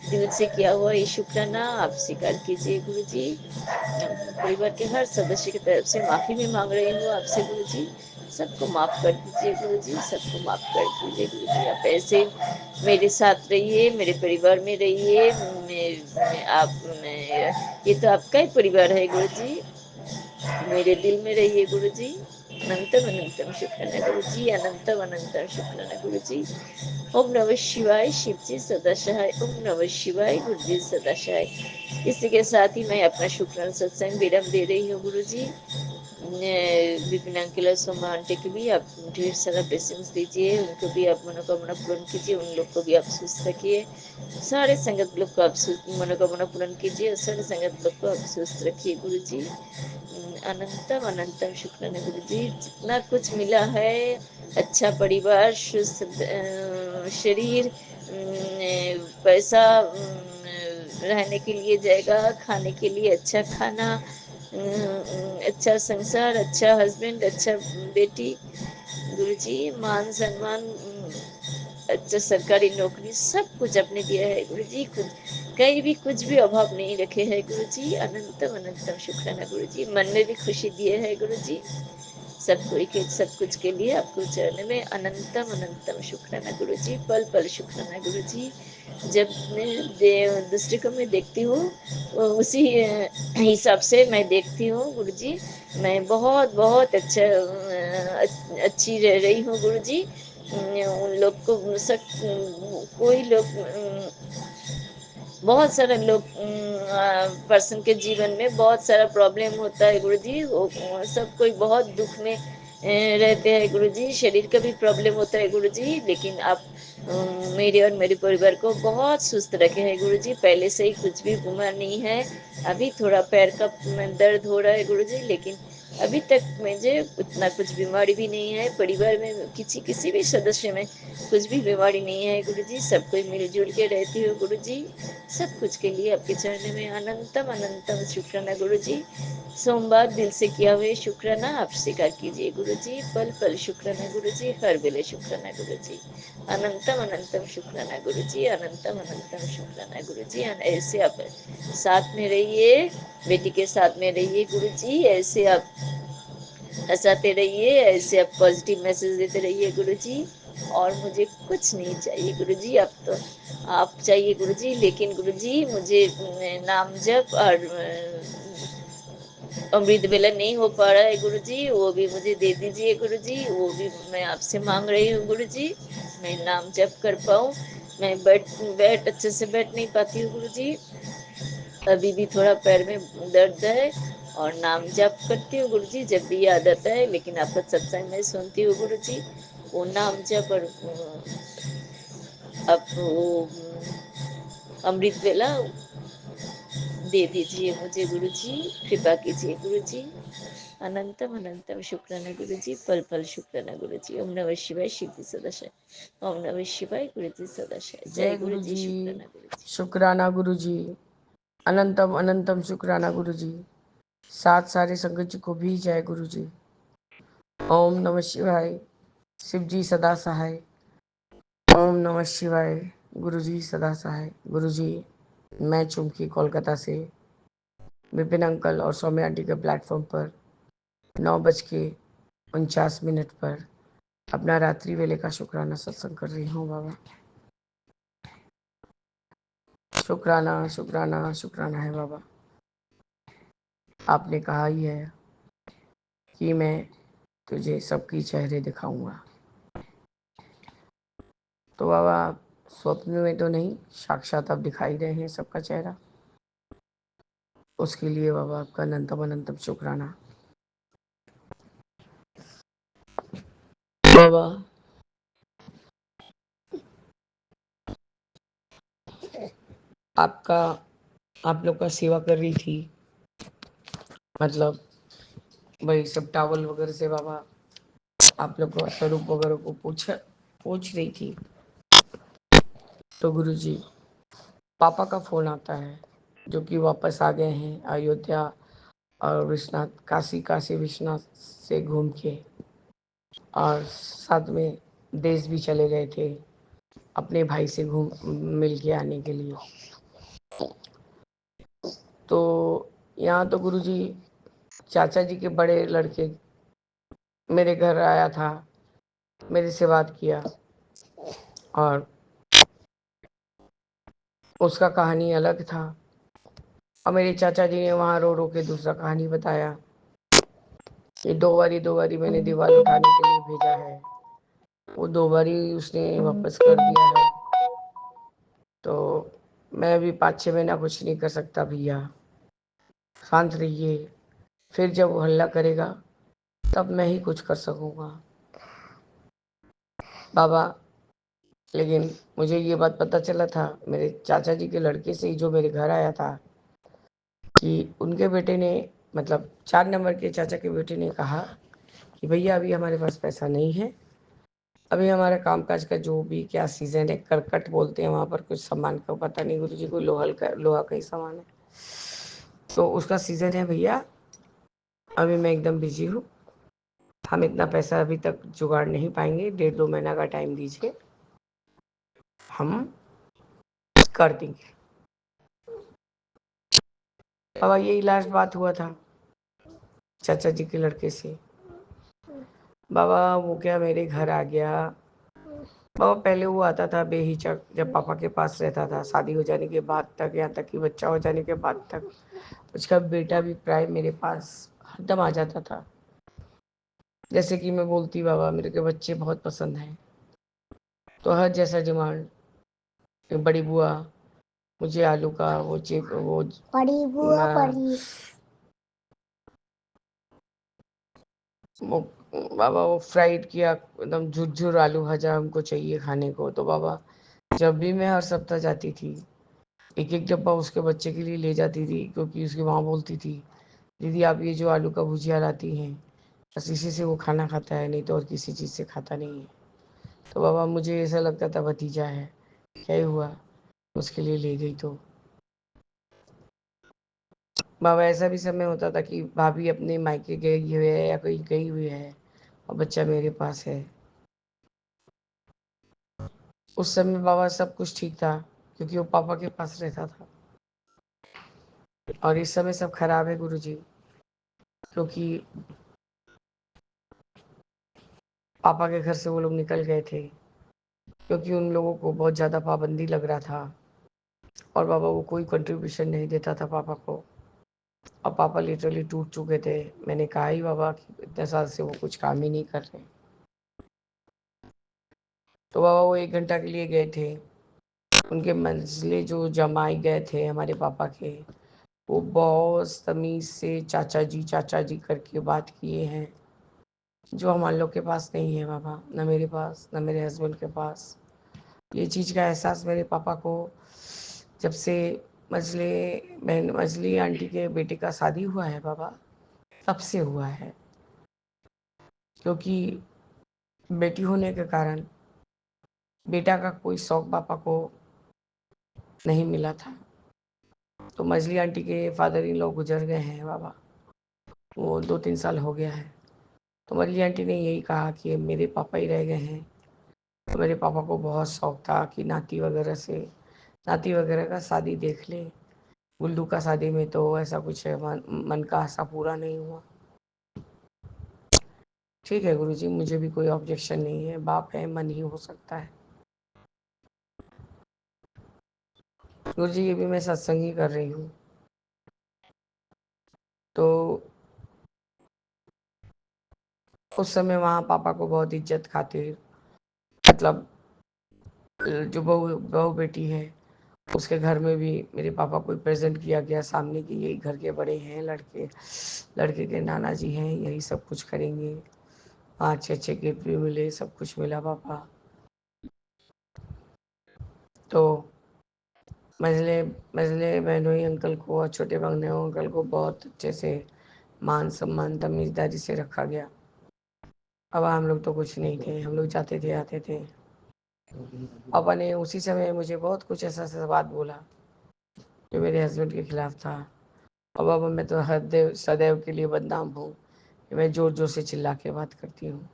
दिल से किया हुआ ये शुक्राना आप स्वीकार कीजिए गुरु जी। परिवार के हर सदस्य की तरफ से माफी भी मांग रही हूँ आपसे गुरु जी। सबको माफ कर दीजिए गुरु जी, सबको माफ कर दीजिए गुरु जी। आप ऐसे मेरे साथ रहिए, मेरे परिवार में रहिए। ये तो आपका ही परिवार है गुरु जी। मेरे दिल में रहिए गुरु जी। अनंतम अनंतम शुक्राना गुरु जी। अनंतम अनंतम शुक्राना गुरु जी। ओम नमः शिवाय। शिव जी सदा सहाय। ओम नमः शिवाय। गुरु जी सदा सहाय। इसी के साथ ही मैं अपना शुक्राना सत्संग विराम दे रही हूँ गुरु जी। विपिन अंकल और सोमा आंटी को भी आप ढेर सारा ब्लेसिंग्स दीजिए, उनको भी आप मनोकामना पूर्ण कीजिए, उन लोग को भी आप सुस्त रखिए। सारे संगत लोग को आप मनोकामना पूर्ण कीजिए और सारे संगत लोग को आप सुस्त रखिए गुरु जी। अनंतम अनंतम शुक्राना गुरु जी। जितना कुछ मिला है, अच्छा परिवार, सुस्त शरीर, पैसा, रहने के लिए जगह, खाने के लिए अच्छा खाना, अच्छा संसार, अच्छा हस्बैंड, अच्छा बेटी गुरुजी, मान सम्मान, अच्छा सरकारी नौकरी, सब कुछ आपने दिया है गुरुजी। कुछ कहीं भी कुछ भी अभाव नहीं रखे हैं गुरुजी। अनंतम अनंतम शुक्राना गुरुजी। मन में भी खुशी दिए है गुरुजी। सब कोई के सब कुछ के लिए आपको चरण में अनंतम अनंतम शुक्राना गुरुजी। पल पल शुक्राना गुरुजी। जब मैं दूसरे को मैं देखती हूँ, उसी हिसाब से मैं देखती हूँ गुरुजी। मैं बहुत बहुत अच्छी रह रही हूँ गुरुजी। उन लोग को सब, कोई लोग, बहुत सारे लोग, पर्सन के जीवन में बहुत सारा प्रॉब्लम होता है गुरुजी। वो सब कोई बहुत दुख में रहते हैं गुरुजी। शरीर का भी प्रॉब्लम होता है गुरुजी, लेकिन आप मेरे और मेरे परिवार को बहुत सुस्त रखे हैं गुरुजी। पहले से ही कुछ भी बीमार नहीं है। अभी थोड़ा पैर का दर्द हो रहा है गुरुजी, लेकिन अभी तक मुझे उतना कुछ बीमारी भी नहीं है। परिवार में किसी भी सदस्य में कुछ भी बीमारी नहीं है गुरुजी। सब कोई मिलजुल के रहती हो गुरुजी। सब कुछ के लिए आपके चरण में अनंतम अनंतम शुक्राना गुरुजी। सोमवार दिल से किया हुए शुक्राना आप स्वीकार कीजिए गुरुजी। पल पल शुक्राना गुरुजी। हर वेले शुक्राना गुरुजी। अनंतम अनंतम शुक्राना गुरुजी। अनंतम अनंतम शुक्राना गुरुजी। ऐसे आप साथ में रहिए, बेटी के साथ में रहिए गुरुजी। ऐसे आप हंसाते रहिए, ऐसे आप पॉजिटिव मैसेज देते रहिए गुरुजी। और मुझे कुछ नहीं चाहिए गुरुजी। अब तो आप चाहिए गुरुजी, लेकिन गुरुजी मुझे नाम जप और अमृत वेला नहीं हो पा रहा है गुरुजी, वो भी मुझे दे दीजिए गुरुजी। वो भी मैं आपसे मांग रही हूँ गुरुजी। मैं नाम जप कर पाऊँ। मैं बैठ अच्छे से बैठ नहीं पाती हूँ गुरुजी। अभी भी थोड़ा पैर में दर्द है और नाम जप करती हूँ गुरुजी जब भी याद आता है। लेकिन आपका सत्संग में सुनती हूँ गुरुजी। वो नाम जप और अब वो अमृत वेला दे दीजिए मुझे गुरुजी। कृपा कीजिए गुरुजी। अनंतम अनंतम शुक्राना गुरुजी। पल पल शुक्राना गुरुजी। ओम नमः शिवाय। शिव जी सदाशय। ओम नमः शिवाय। गुरुजी सदाशय। जय जय गुरु गुरुजी। जी। शुक्राना गुरुजी। शुक्राना गुरु जी। अनंतम अनंतम शुक्राना गुरु जी। साथ सारे संगत जी को भी जय गुरु जी। ओम नमः शिवाय। शिव जी सदा सहाय। ओम नमः शिवाय। गुरु जी सदा सहाय। गुरु जी, मैं चुमकी कोलकाता से विपिन अंकल और सौम्या आंटी के प्लेटफॉर्म पर 9:49 पर अपना रात्रि वेले का शुक्राना सत्संग कर रही हूँ बाबा। शुक्राना शुक्राना शुक्राना है बाबा। आपने कहा ही है कि मैं तुझे सबकी चेहरे दिखाऊंगा। तो बाबा स्वप्न में तो नहीं, साक्षात आप दिखाई रहे हैं सबका चेहरा। उसके लिए बाबा आपका अनंतम अनंतम शुक्राना। बाबा आपका, आप लोग का सेवा कर रही थी, मतलब वही सब टावल वगैरह से बाबा आप लोग को स्वरूप वगैरह को पूछ रही थी, तो गुरुजी पापा का फोन आता है, जो कि वापस आ गए हैं अयोध्या और विश्वनाथ, काशी विश्वनाथ से घूम के, और साथ में देश भी चले गए थे अपने भाई से घूम मिल के आने के लिए। तो यहाँ तो गुरुजी चाचा जी के बड़े लड़के मेरे घर आया था, मेरे से बात किया, और उसका कहानी अलग था। और मेरे चाचा जी ने वहाँ रो रो के दूसरा कहानी बताया। ये दो बारी मैंने दीवार उठाने के लिए भेजा है, वो 2 बारी उसने वापस कर दिया है। तो मैं अभी 5-6 महीना कुछ नहीं कर सकता भैया, शांत रहिए, फिर जब वो हल्ला करेगा तब मैं ही कुछ कर सकूँगा बाबा। लेकिन मुझे ये बात पता चला था मेरे चाचा जी के लड़के से ही, जो मेरे घर आया था, कि उनके बेटे ने, मतलब 4 नंबर के चाचा के बेटे ने कहा कि भैया अभी हमारे पास पैसा नहीं है, अभी हमारा कामकाज का जो भी क्या सीजन है, करकट बोलते हैं वहाँ पर, कुछ सामान का पता नहीं गुरु जी, कोई लोहा का ही सामान है, तो उसका सीजन है भैया, अभी मैं एकदम बिजी हूँ, हम इतना पैसा अभी तक जुगाड़ नहीं पाएंगे, 1.5-2 महीना का टाइम दीजिए, हम कर देंगे। बाबा यही लास्ट बात हुआ था चाचा जी के लड़के से। बाबा वो क्या मेरे घर आ गया। बाबा पहले वो आता था बेहिचक, जब पापा के पास रहता था, शादी हो जाने के बाद तक, यहाँ तक कि बच्चा हो जाने के बाद तक उसका बेटा भी प्राय मेरे पास हरदम आ जाता था। जैसे कि मैं बोलती बाबा मेरे के बच्चे बहुत पसंद हैं, तो हर जैसा डिमांड, बड़ी बुआ मुझे आलू का वो चिप, वो बड़ी बुआ वो बाबा वो फ्राइड किया एकदम झुरझुर आलू भजा हमको चाहिए खाने को। तो बाबा जब भी मैं हर सप्ताह जाती थी, एक एक डब्बा उसके बच्चे के लिए ले जाती थी, क्योंकि उसकी माँ बोलती थी दीदी आप ये जो आलू का भुजिया लाती हैं, बस इसी से वो खाना खाता है, नहीं तो और किसी चीज़ से खाता नहीं है। तो बाबा मुझे ऐसा लगता था भतीजा है, क्या ही हुआ, उसके लिए ले गई। तो बाबा ऐसा भी समय होता था कि भाभी अपने मायके गई हुई है या कहीं गई हुई है और बच्चा मेरे पास है। उस समय बाबा सब कुछ ठीक था, क्योंकि वो पापा के पास रहता था, और इस समय सब खराब है गुरुजी, क्योंकि पापा के घर से वो लोग निकल गए थे, क्योंकि उन लोगों को बहुत ज़्यादा पाबंदी लग रहा था, और बाबा वो कोई कंट्रीब्यूशन नहीं देता था पापा को, और पापा लिटरली टूट चुके थे। मैंने कहा ही बाबा कि इतने साल से वो कुछ काम ही नहीं कर रहे। तो बाबा वो 1 घंटा के लिए गए थे, उनके मंझले जो जमाई गए थे हमारे पापा के, वो बहुत तमीज़ से चाचा जी करके बात किए हैं, जो हमारे लोग के पास नहीं है बाबा, न मेरे पास न मेरे हस्बैंड के पास। ये चीज़ का एहसास मेरे पापा को जब से मझली आंटी के बेटे का शादी हुआ है बाबा, तब से हुआ है, क्योंकि बेटी होने के कारण बेटा का कोई शौक पापा को नहीं मिला था। तो मझली आंटी के फादर इन लॉ गुजर गए हैं बाबा, वो 2-3 साल हो गया है। तो मझली आंटी ने यही कहा कि मेरे पापा ही रह गए हैं। तो मेरे पापा को बहुत शौक था कि नाती वगैरह का शादी देख ले। गुल्लू का शादी में तो ऐसा कुछ है, मन का आशा पूरा नहीं हुआ। ठीक है गुरुजी, मुझे भी कोई ऑब्जेक्शन नहीं है, बाप है मन ही हो सकता है। गुरुजी ये भी मैं सत्संग ही कर रही हूँ। तो उस समय वहाँ पापा को बहुत इज्जत खातिर, मतलब जो बहू बेटी है उसके घर में भी मेरे पापा को प्रेजेंट किया गया सामने कि यही घर के बड़े हैं, लड़के लड़के के नाना जी हैं, यही सब कुछ करेंगे। अच्छे गिफ्ट भी मिले, सब कुछ मिला पापा। तो मझले मझले बहनोई अंकल को और छोटे बहनोई अंकल को बहुत अच्छे से मान सम्मान तमीज़दारी से रखा गया। अब हम लोग तो कुछ नहीं थे, हम लोग जाते थे आते थे। पापा ने उसी समय मुझे बहुत कुछ ऐसा ऐसा बात बोला जो मेरे हस्बैंड के खिलाफ था। और बाबा मैं तो हरदेव सदैव के लिए बदनाम हूँ कि मैं जोर जोर से चिल्ला के बात करती हूँ।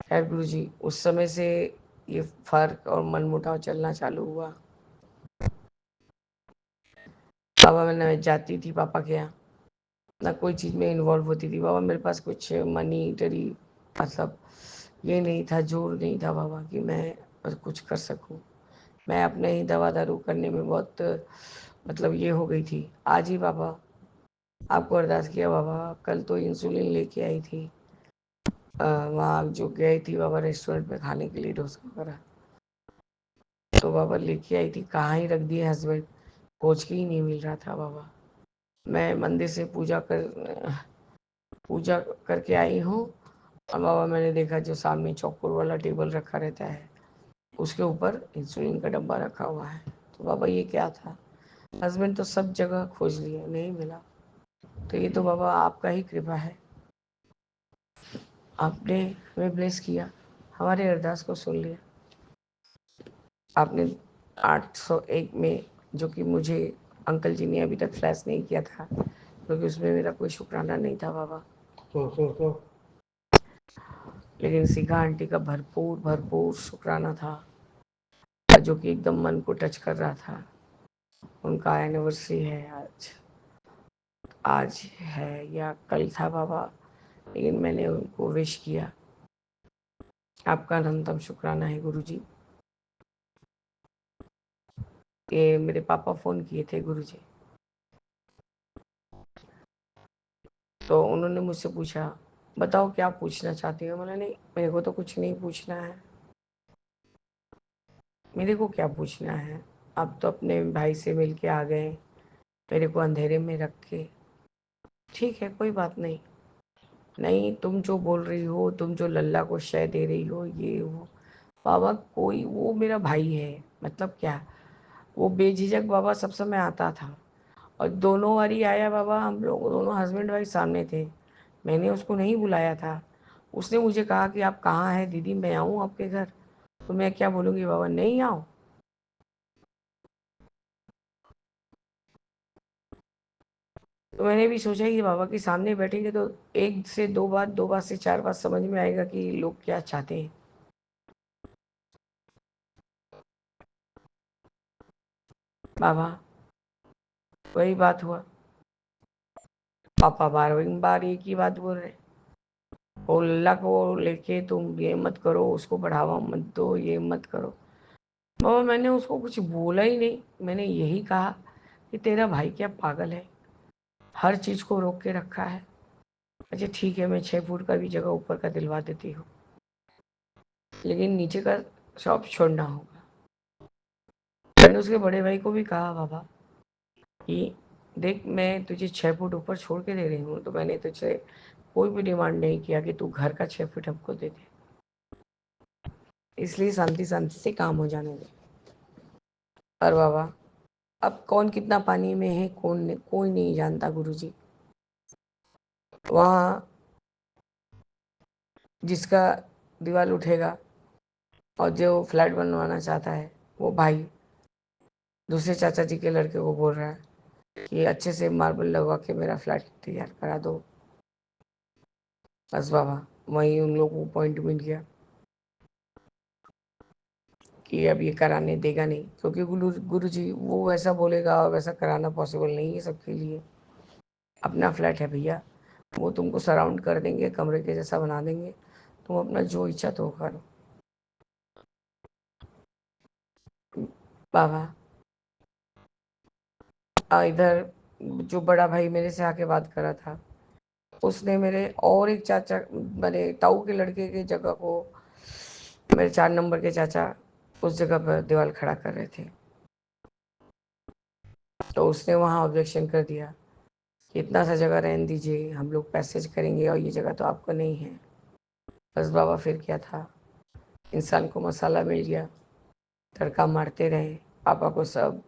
खैर गुरु जी, उस समय से ये फर्क और मनमुटाव चलना चालू हुआ। बाबा मैं जाती थी पापा के यहाँ, ना कोई चीज़ में इन्वॉल्व होती थी। बाबा मेरे पास कुछ मनीटरी मतलब ये नहीं था, जोर नहीं था बाबा कि मैं कुछ कर सकूं। मैं अपने ही दवा दारू करने में बहुत मतलब ये हो गई थी। आज ही बाबा आपको अरदास किया बाबा, कल तो इंसुलिन लेके आई थी, वहाँ जो गई थी बाबा रेस्टोरेंट में खाने के लिए डोसा वगैरह, तो बाबा लेके आई थी, कहाँ ही रख दिए हस्बैंड, खोज के ही नहीं मिल रहा था बाबा। मैं मंदिर से पूजा करके आई हूँ और बाबा मैंने देखा जो सामने चौकोर वाला टेबल रखा रहता है उसके ऊपर इंसुलिन का डब्बा रखा हुआ है। तो बाबा ये क्या था? हस्बैंड तो सब जगह खोज लिया, नहीं मिला। तो ये तो बाबा आपका ही कृपा है, आपने हमें ब्लेस किया, हमारे अरदास को सुन लिया। आपने 801 में, जो कि मुझे अंकल जी ने अभी तक फ्लैश नहीं किया था क्योंकि उसमें मेरा कोई शुक्राना नहीं था बाबा, लेकिन सीखा आंटी का भरपूर भरपूर शुक्राना था जो कि एकदम मन को टच कर रहा था। उनका एनिवर्सरी है आज, आज है या कल था बाबा, लेकिन मैंने उनको विश किया। आपका अनंतम शुक्राना है गुरुजी। ये मेरे पापा फ़ोन किए थे गुरुजी, तो उन्होंने मुझसे पूछा बताओ क्या पूछना चाहती हो। मैंने नहीं, मेरे को तो कुछ नहीं पूछना है। मेरे को क्या पूछना है, आप तो अपने भाई से मिल के आ गए, मेरे को अंधेरे में रख के। ठीक है कोई बात नहीं, नहीं तुम जो बोल रही हो, तुम जो लल्ला को शय दे रही हो, ये हो बाबा, कोई वो मेरा भाई है, मतलब क्या, वो बेझिझक बाबा सब समय आता था और दोनों बारी आया बाबा, हम लोग दोनों हस्बैंड वाइफ सामने थे, मैंने उसको नहीं बुलाया था। उसने मुझे कहा कि आप कहाँ हैं दीदी, मैं आऊँ आपके घर, तो मैं क्या बोलूँगी बाबा, नहीं आओ। तो मैंने भी सोचा कि बाबा के सामने बैठेंगे तो एक से दो बात, दो बात से चार बात समझ में आएगा कि लोग क्या चाहते हैं। बाबा वही बात हुआ, पापा बार बार एक ही बात बोल रहे, वो लल्ला को लेके तुम ये मत करो, उसको बढ़ावा मत दो, ये मत करो। बाबा मैंने उसको कुछ बोला ही नहीं, मैंने यही कहा कि तेरा भाई क्या पागल है, हर चीज़ को रोक के रखा है। अच्छा ठीक है, मैं 6 फुट का भी जगह ऊपर का दिलवा देती हूँ, लेकिन नीचे का शॉप छोड़ना होगा। मैंने उसके बड़े भाई को भी कहा बाबा कि देख मैं तुझे 6 फुट ऊपर छोड़ के दे रही हूँ, तो मैंने तुझसे कोई भी डिमांड नहीं किया कि तू घर का 6 फुट हमको दे दे, इसलिए शांति शांति से काम हो जाने दे। और बाबा अब कौन कितना पानी में है कोई नहीं जानता गुरुजी। वहाँ जिसका दीवार उठेगा और जो फ्लैट बनवाना चाहता है वो भाई दूसरे चाचा जी के लड़के को बोल रहा है कि अच्छे से मार्बल लगवा के मेरा फ्लैट तैयार करा दो। बस बाबा वहीं उन लोगों को पॉइंट मिल गया कि अब ये कराने देगा नहीं, क्योंकि गुरु जी वो वैसा बोलेगा और वैसा कराना पॉसिबल नहीं है सबके लिए। अपना फ्लैट है भैया, वो तुमको सराउंड कर देंगे, कमरे के जैसा बना देंगे, तुम अपना जो इच्छा तो करो। बाबा इधर जो बड़ा भाई मेरे से आके बात करा था, उसने मेरे और एक चाचा, मेरे ताऊ के लड़के की जगह को मेरे 4 नंबर के चाचा उस जगह पर दीवार खड़ा कर रहे थे, तो उसने वहाँ ऑब्जेक्शन कर दिया कि इतना सा जगह रहने दीजिए, हम लोग पैसेज करेंगे और ये जगह तो आपको नहीं है। बस बाबा फिर क्या था, इंसान को मसाला मिल गया, तड़का मारते रहे, पापा को सब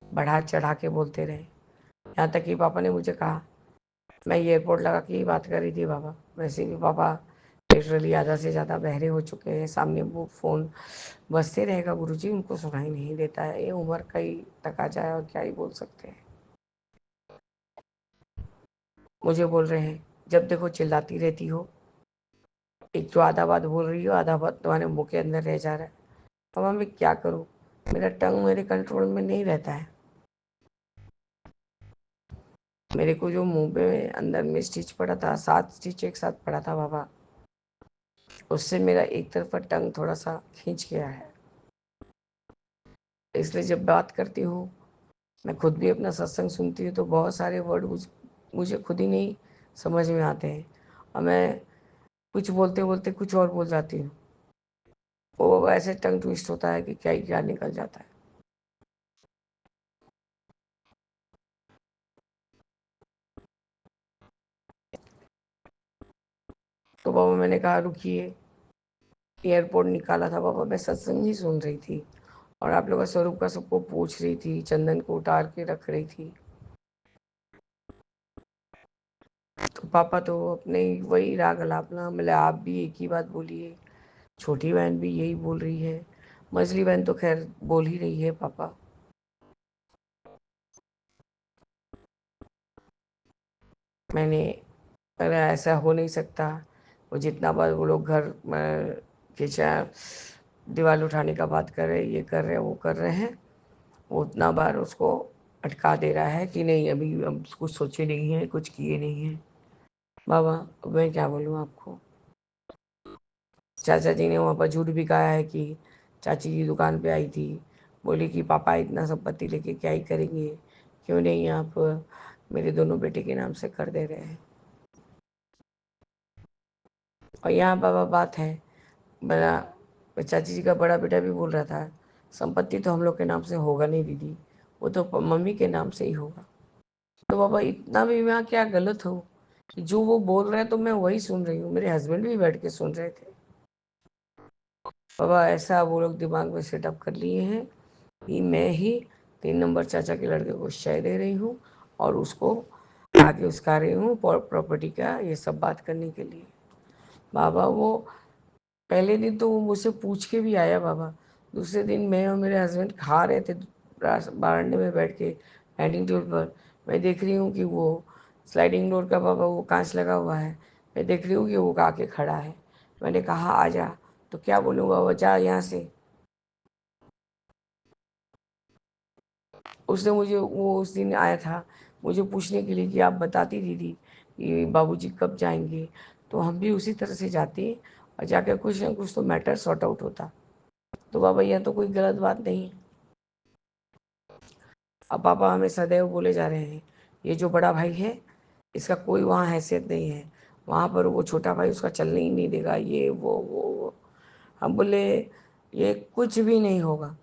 बढ़ा चढ़ा के बोलते रहे। यहाँ तक कि पापा ने मुझे कहा मैं एयरपोर्ट लगा के ही बात कर रही थी बाबा। वैसे भी पापा लिटरली आधा से ज़्यादा बहरे हो चुके हैं, सामने वो फ़ोन बजते रहेगा गुरुजी, उनको सुनाई नहीं देता है। ये उम्र का ही तक जाए और क्या ही बोल सकते हैं। मुझे बोल रहे हैं जब देखो चिल्लाती रहती हो, एक तो आधा बात बोल रही हो, आधा बात तुम्हारे मुंह के अंदर रह जा रहा है। पापा मैं क्या करूँ, मेरा टंग मेरे कंट्रोल में नहीं रहता है। मेरे को जो मुंह पे अंदर में स्टिच पड़ा था, 7 स्टिच एक साथ पड़ा था बाबा, उससे मेरा एक तरफा टंग थोड़ा सा खींच गया है। इसलिए जब बात करती हूँ, मैं खुद भी अपना सत्संग सुनती हूँ तो बहुत सारे वर्ड मुझे खुद ही नहीं समझ में आते हैं और मैं कुछ बोलते बोलते कुछ और बोल जाती हूँ। वो ऐसे टंग ट्विस्ट होता है कि क्या ही क्या निकल जाता है। तो बाबा मैंने कहा रुकिए, एयरपोर्ट निकाला था बाबा, मैं सत्संग ही सुन रही थी और आप लोग का स्वरूप का सबको पूछ रही थी, चंदन को उतार के रख रही थी। तो पापा तो अपने वही राग अलापना, मतलब आप भी एक ही बात बोलिए, छोटी बहन भी यही बोल रही है, मझली बहन तो खैर बोल ही रही है पापा। मैंने अरे ऐसा हो नहीं सकता, वो जितना बार वो लोग घर खींचा दीवार उठाने का बात कर रहे, ये कर रहे हैं, वो कर रहे हैं, वो उतना बार उसको अटका दे रहा है कि नहीं अभी हम कुछ सोचे नहीं है, कुछ किए नहीं है। बाबा मैं क्या बोलूँ आपको, चाचा जी ने वहाँ पर झूठ भी कहा है कि चाची जी दुकान पे आई थी, बोली कि पापा इतना संपत्ति लेके क्या ही करेंगे, क्यों नहीं आप मेरे दोनों बेटे के नाम से कर दे रहे हैं। और यहाँ बाबा बात है, बड़ा चाची जी का बड़ा बेटा भी बोल रहा था संपत्ति तो हम लोग के नाम से होगा नहीं दीदी, वो तो मम्मी के नाम से ही होगा। तो बाबा इतना भी मैं क्या गलत हूँ कि जो वो बोल रहे हैं तो मैं वही सुन रही हूँ, मेरे हस्बैंड भी बैठ के सुन रहे थे। बाबा ऐसा वो लोग दिमाग में सेटअप कर लिए हैं कि मैं ही 3 नंबर चाचा के लड़के को शय दे रही हूँ और उसको आगे उसका रही हूँ प्रॉपर्टी का ये सब बात करने के लिए। बाबा वो पहले दिन तो वो मुझसे पूछ के भी आया बाबा, दूसरे दिन मैं और मेरे हस्बैंड खा रहे थे बारंडे में बैठ के डाइनिंग टेबल पर, मैं देख रही हूँ कि वो स्लाइडिंग डोर का बाबा वो कांच लगा हुआ है, मैं देख रही हूँ कि वो आके खड़ा है। मैंने कहा आ जा, तो क्या बोलूँगा, वो जा यहाँ से। उसने मुझे वो उस दिन आया था मुझे पूछने के लिए कि आप बताती दीदी कि बाबूजी कब जाएंगे, तो हम भी उसी तरह से जाते और जाकर कुछ ना कुछ तो मैटर सॉर्ट आउट होता। तो बाबा यह तो कोई गलत बात नहीं। अब पापा हमें सदैव बोले जा रहे हैं ये जो बड़ा भाई है इसका कोई वहाँ हैसियत नहीं है, वहाँ पर वो छोटा भाई उसका चलने ही नहीं देगा, ये वो। हम बोले ये कुछ भी नहीं होगा,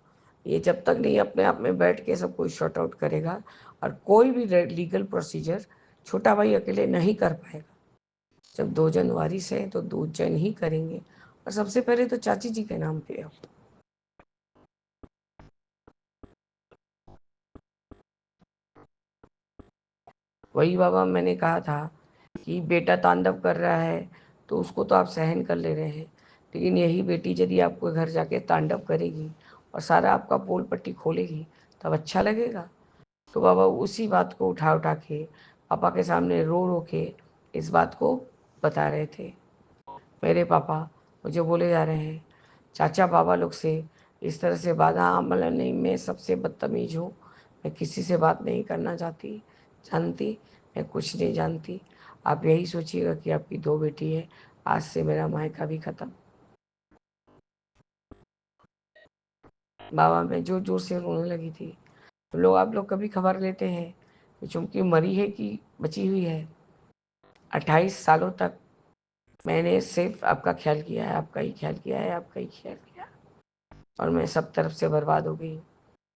ये जब तक नहीं अपने आप में बैठ के सब कुछ शॉर्ट आउट करेगा और कोई भी लीगल प्रोसीजर छोटा भाई अकेले नहीं कर पाएगा। जब 2 जन वारिस हैं तो 2 जन ही करेंगे और सबसे पहले तो चाची जी के नाम पे हो। वही बाबा मैंने कहा था कि बेटा तांडव कर रहा है तो उसको तो आप सहन कर ले रहे हैं, लेकिन यही बेटी यदि आपको घर जाके तांडव करेगी और सारा आपका पोल पट्टी खोलेगी तब अच्छा लगेगा। तो बाबा उसी बात को उठा उठा के पापा के सामने रो रो के इस बात को बता रहे थे। मेरे पापा मुझे बोले जा रहे हैं चाचा बाबा लोग से इस तरह से बाधा अमल नहीं, मैं सबसे बदतमीज हूँ, मैं किसी से बात नहीं करना चाहती जानती, मैं कुछ नहीं जानती। आप यही सोचिएगा कि आपकी 2 बेटी है, आज से मेरा मायका भी खत्म। बाबा मैं जोर जोर से रोने लगी थी। तो लोग आप लोग कभी खबर लेते हैं कि चुमकी मरी है कि बची हुई है? 28 सालों तक मैंने सिर्फ आपका ख्याल किया है, आपका ही ख्याल किया है, आपका ही ख्याल किया, और मैं सब तरफ से बर्बाद हो गई।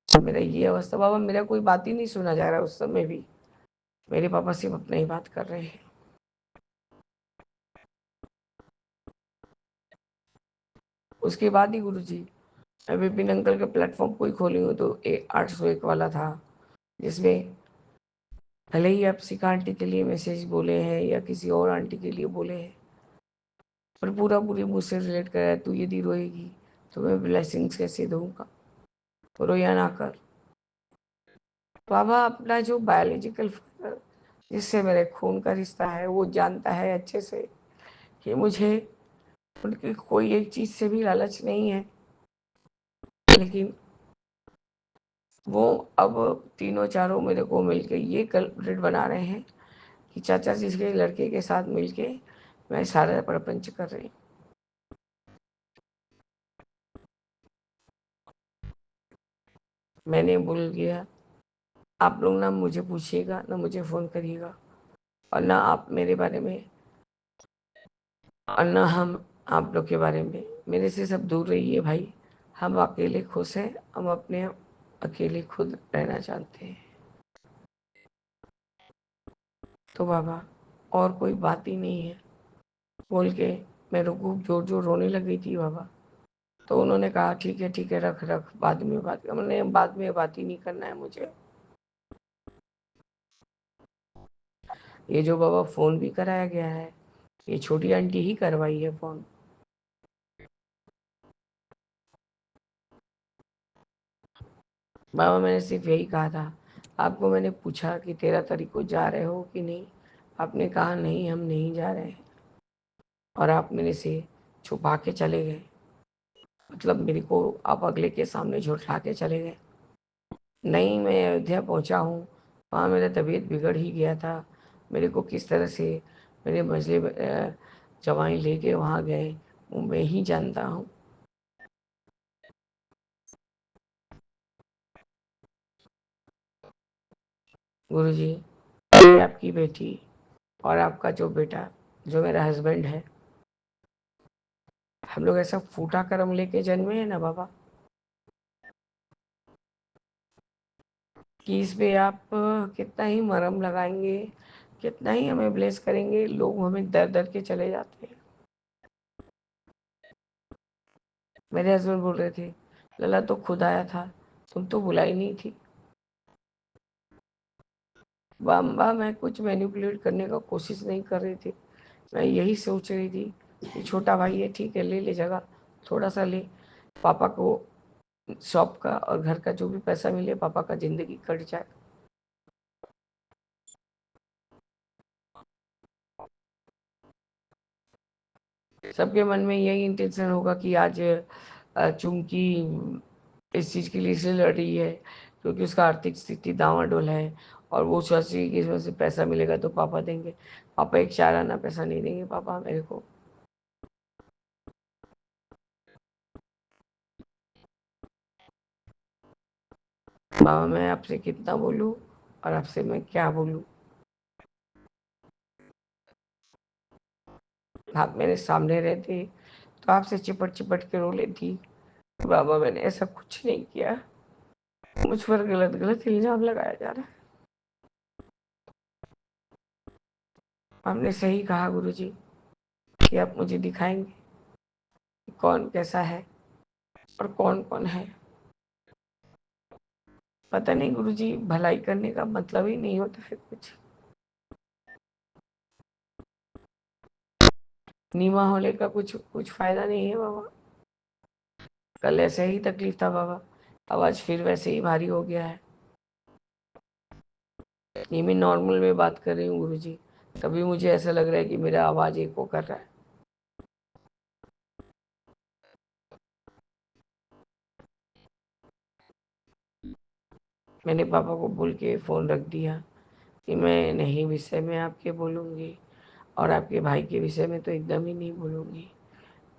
मेरा ये अवस्था बाबा, मेरा कोई बात ही नहीं सुना जा रहा उस समय भी, मेरे पापा सिर्फ अपना ही बात कर रहे हैं। उसके बाद ही गुरुजी मैं विपिन अंकल के प्लेटफॉर्म को ही खोली हूँ तो 801 वाला था जिसमें भले ही आप सिका आंटी के लिए मैसेज बोले हैं या किसी और आंटी के लिए बोले हैं, पर पूरा पूरी मुझसे रिलेट कर रहा है। तू यदि रोएगी तो मैं ब्लेसिंग्स कैसे दूंगा? रोया ना कर बाबा। अपना जो बायोलॉजिकल फादर, जिससे मेरे खून का रिश्ता है, वो जानता है अच्छे से कि मुझे उनकी कोई एक चीज़ से भी लालच नहीं है। लेकिन वो अब तीनों चारों मेरे को मिलके ये कल्प्रिट बना रहे हैं कि चाचा जी के लड़के के साथ मिलके मैं सारा प्रपंच कर रही हूँ। मैंने बोल दिया, आप लोग ना मुझे पूछिएगा, ना मुझे फ़ोन करिएगा, और ना आप मेरे बारे में, और ना हम आप लोग के बारे में। मेरे से सब दूर रहिए भाई। हम अकेले खुश हैं, हम अपने अकेले खुद रहना चाहते हैं। तो बाबा और कोई बात ही नहीं है बोल के मेरे को जोर जोर रोने लगी थी बाबा। तो उन्होंने कहा ठीक है, रख रख, बाद में बात कर। मैंने बाद में बात ही नहीं करना है मुझे। ये जो बाबा फ़ोन भी कराया गया है, ये छोटी आंटी ही करवाई है फ़ोन। बाबा मैंने सिर्फ यही कहा था, आपको मैंने पूछा कि 13 तारीख को जा रहे हो कि नहीं, आपने कहा नहीं हम नहीं जा रहे हैं, और आप मेरे से छुपा के चले गए। मतलब मेरे को आप अगले के सामने झुठला के चले गए। नहीं, मैं अयोध्या पहुंचा हूँ, वहाँ मेरा तबीयत बिगड़ ही गया था। मेरे को किस तरह से मेरे मजले जवाई लेके वहाँ गए वो मैं ही जानता हूँ। गुरुजी, ये आपकी बेटी और आपका जो बेटा, जो मेरा हस्बैंड है, हम लोग ऐसा फूटा कर्म लेके जन्मे हैं ना बाबा, कि इस पे आप कितना ही मरहम लगाएंगे, कितना ही हमें ब्लेस करेंगे, लोग हमें दर दर के चले जाते हैं। मेरे हस्बैंड बोल रहे थे, लला तो खुद आया था, तुम तो बुलाई नहीं थी। बाबा मैं कुछ मैनिपुलेट करने का कोशिश नहीं कर रही थी। मैं यही सोच रही थी कि छोटा भाई है, ठीक है, ले ले जगह, थोड़ा सा ले, पापा को शॉप का और घर का जो भी पैसा मिले, पापा का जिंदगी कट जाए। सबके मन में यही इंटेंशन होगा कि आज चूंकि इस चीज़ के लिए इसलिए लड़ रही है क्योंकि उसका आर्थिक स्थिति डामाडोल है, और वो सोची कि इसमें से पैसा मिलेगा तो पापा देंगे। पापा एक चार आना पैसा नहीं देंगे पापा मेरे को। बाबा मैं आपसे कितना बोलूँ और आपसे मैं क्या बोलूँ? आप मेरे सामने रहते तो आपसे चिपट चिपट के रो लेती। बाबा मैंने ऐसा कुछ नहीं किया, मुझ पर गलत गलत इल्जाम लगाया जा रहा है। हमने सही कहा गुरुजी कि आप मुझे दिखाएंगे कि कौन कैसा है और कौन कौन है। पता नहीं गुरुजी, भलाई करने का मतलब ही नहीं होता है कुछ। नीमा होने का कुछ कुछ फायदा नहीं है बाबा। कल ऐसे ही तकलीफ था बाबा, अब आज फिर वैसे ही भारी हो गया है। ये मैं नॉर्मल में बात कर रही हूँ गुरुजी, तभी मुझे ऐसा लग रहा है कि मेरा आवाज एको कर रहा है। मैंने पापा को बोल के फ़ोन रख दिया कि मैं नहीं विषय में आपके बोलूँगी, और आपके भाई के विषय में तो एकदम ही नहीं बोलूँगी।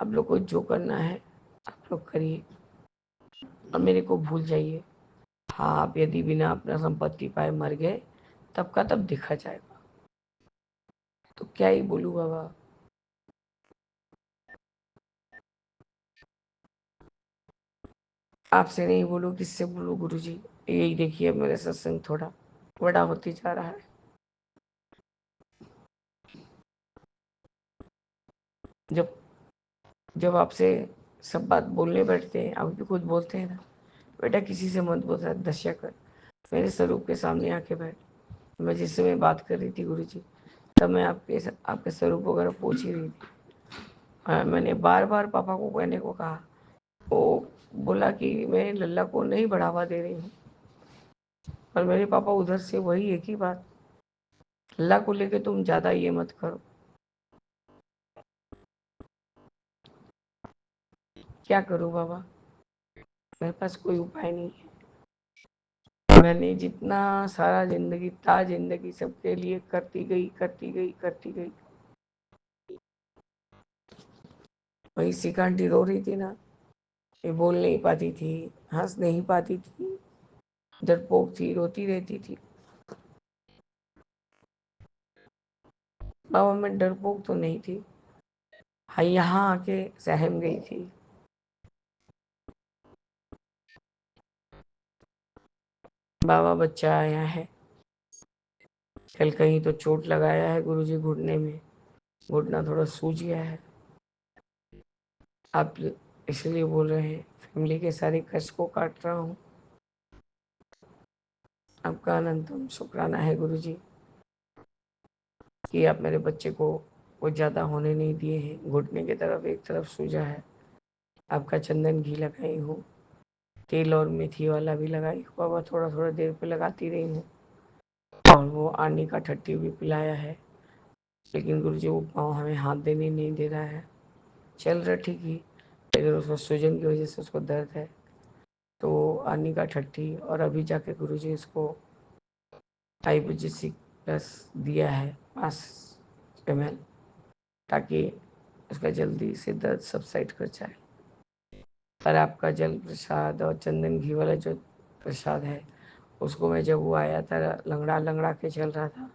आप लोग को जो करना है आप लोग करिए और मेरे को भूल जाइए। हाँ, आप यदि बिना अपना संपत्ति पाए मर गए तब का तब देखा जाएगा। तो क्या ही बोलूँ बाबा। आपसे नहीं बोलूँ किससे बोलूँ गुरुजी? यही देखिए मेरा सत्संग थोड़ा बड़ा होते जा रहा है। जब जब आपसे सब बात बोलने बैठते हैं, आप भी खुद बोलते हैं ना, बेटा किसी से मत बोल, दशा कर, मेरे स्वरूप के सामने आके बैठ। मैं जिस समय बात कर रही थी गुरु जी, तब मैं आपके स्वरूप वगैरह पूछ ही रही थी। मैंने बार बार पापा को कहने को कहा, वो बोला कि मैं लल्ला को नहीं बढ़ावा दे रही हूँ, और मेरे पापा उधर से वही एक ही बात, लल्ला को लेके तुम ज़्यादा ये मत करो। क्या करूँ बाबा, मेरे पास कोई उपाय नहीं है। मैंने जितना सारा जिंदगी सबके लिए करती गई। वही सिकांटी रो रही थी ना, ये बोल नहीं पाती थी, हंस नहीं पाती थी, डरपोक थी, रोती रहती थी। बाबा मैं डरपोक तो नहीं थी, हाँ यहाँ आके सहम गई थी। बाबा बच्चा आया है, कल कहीं तो चोट लगाया है गुरुजी घुटने में, घुटना थोड़ा सूज गया है। आप इसलिए बोल रहे हैं, फैमिली के सारे कष्ट को काट रहा हूँ। आपका अनंतम शुक्राना है गुरुजी कि आप मेरे बच्चे को कुछ ज़्यादा होने नहीं दिए हैं। घुटने की तरफ एक तरफ सूजा है, आपका चंदन घी लगाई हूँ, तेल और मेथी वाला भी लगाई हूँ बाबा, थोड़ा थोड़ा देर पे लगाती रही हूँ। और वो आनी का ठट्टी भी पिलाया है, लेकिन गुरुजी वो पाँव हमें हाथ देने नहीं दे रहा है। चल रहा ठीक ही, लेकिन उसको सूजन की वजह से उसको दर्द है। तो आनी का ठट्टी और अभी जाके गुरुजी उसको आईबीजी प्लस दिया है 5 ml, ताकि उसका जल्दी से दर्द सबसाइड कर जाए। पर आपका जल प्रसाद और चंदन घी वाला जो प्रसाद है, उसको मैं जब वो आया था लंगड़ा लंगड़ा के चल रहा था,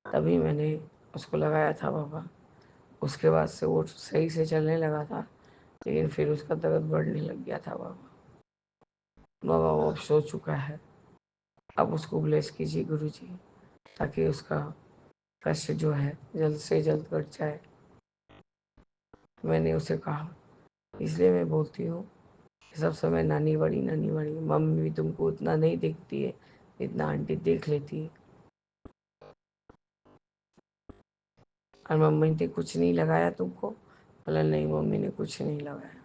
तभी मैंने उसको लगाया था बाबा। उसके बाद से वो सही से चलने लगा था, लेकिन फिर उसका दर्द बढ़ने लग गया था बाबा। बाबा वो अब सो चुका है, अब उसको ब्लेस कीजिए गुरुजी, ताकि उसका कष्ट जो है जल्द से जल्द कट जाए। मैंने उसे कहा, इसलिए मैं बोलती हूँ सब समय नानी बड़ी, मम्मी भी तुमको उतना नहीं देखती है जितना आंटी देख लेती है। और मम्मी ने कुछ नहीं लगाया तुमको? बोला नहीं मम्मी ने कुछ नहीं लगाया।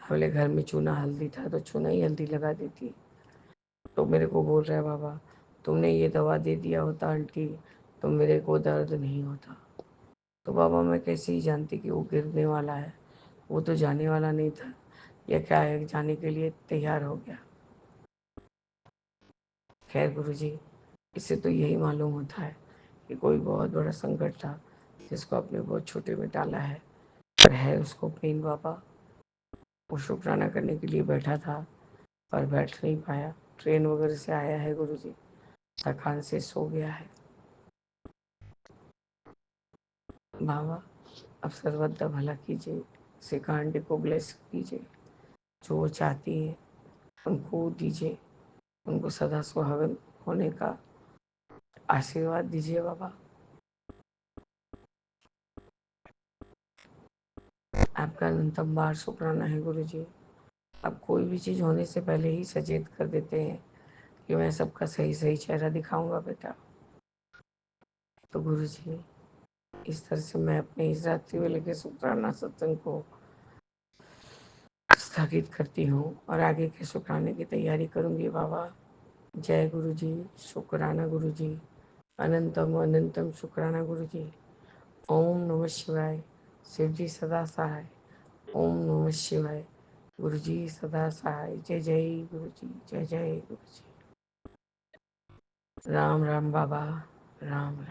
बोले घर में चूना हल्दी था तो चूना ही हल्दी लगा देती। तो मेरे को बोल रहा है बाबा, तुमने ये दवा दे दिया होता आंटी तो मेरे को दर्द नहीं होता। तो बाबा मैं कैसे ही जानती कि वो गिरने वाला है, वो तो जाने वाला नहीं था, या क्या है जाने के लिए तैयार हो गया। खैर गुरुजी, इससे तो यही मालूम होता है कि कोई बहुत बड़ा संकट था जिसको आपने बहुत छोटे में डाला है, पर है उसको पेन बाबा। वो शुक्राना करने के लिए बैठा था पर बैठ नहीं पाया, ट्रेन वगैरह से आया है गुरुजी, थकान से सो गया है। बाबा अब सर्वदा भला कीजिए, शिखा आंटी को ब्लेस कीजिए, जो वो चाहती है उनको दीजिए, उनको सदा सुहागन होने का आशीर्वाद दीजिए बाबा। आपका अनंतम बार शुक्राना है गुरुजी। आप कोई भी चीज़ होने से पहले ही सचेत कर देते हैं कि मैं सबका सही सही चेहरा दिखाऊंगा बेटा। तो गुरुजी इस तरह से मैं अपने इस रात्रि वेले के शुक्राना सत्संग को स्थगित करती हूँ और आगे के शुक्राने की तैयारी करूँगी बाबा। जय गुरु जी, शुक्राना गुरु जी, अनंतम अनंतम शुक्राना गुरु जी। ओम नमः शिवाय, शिव जी सदा सहाय। ओम नमः शिवाय, गुरु जी सदा सहाय। जय जय गुरु जी, जय जय गुरु जी। राम राम बाबा, राम राम।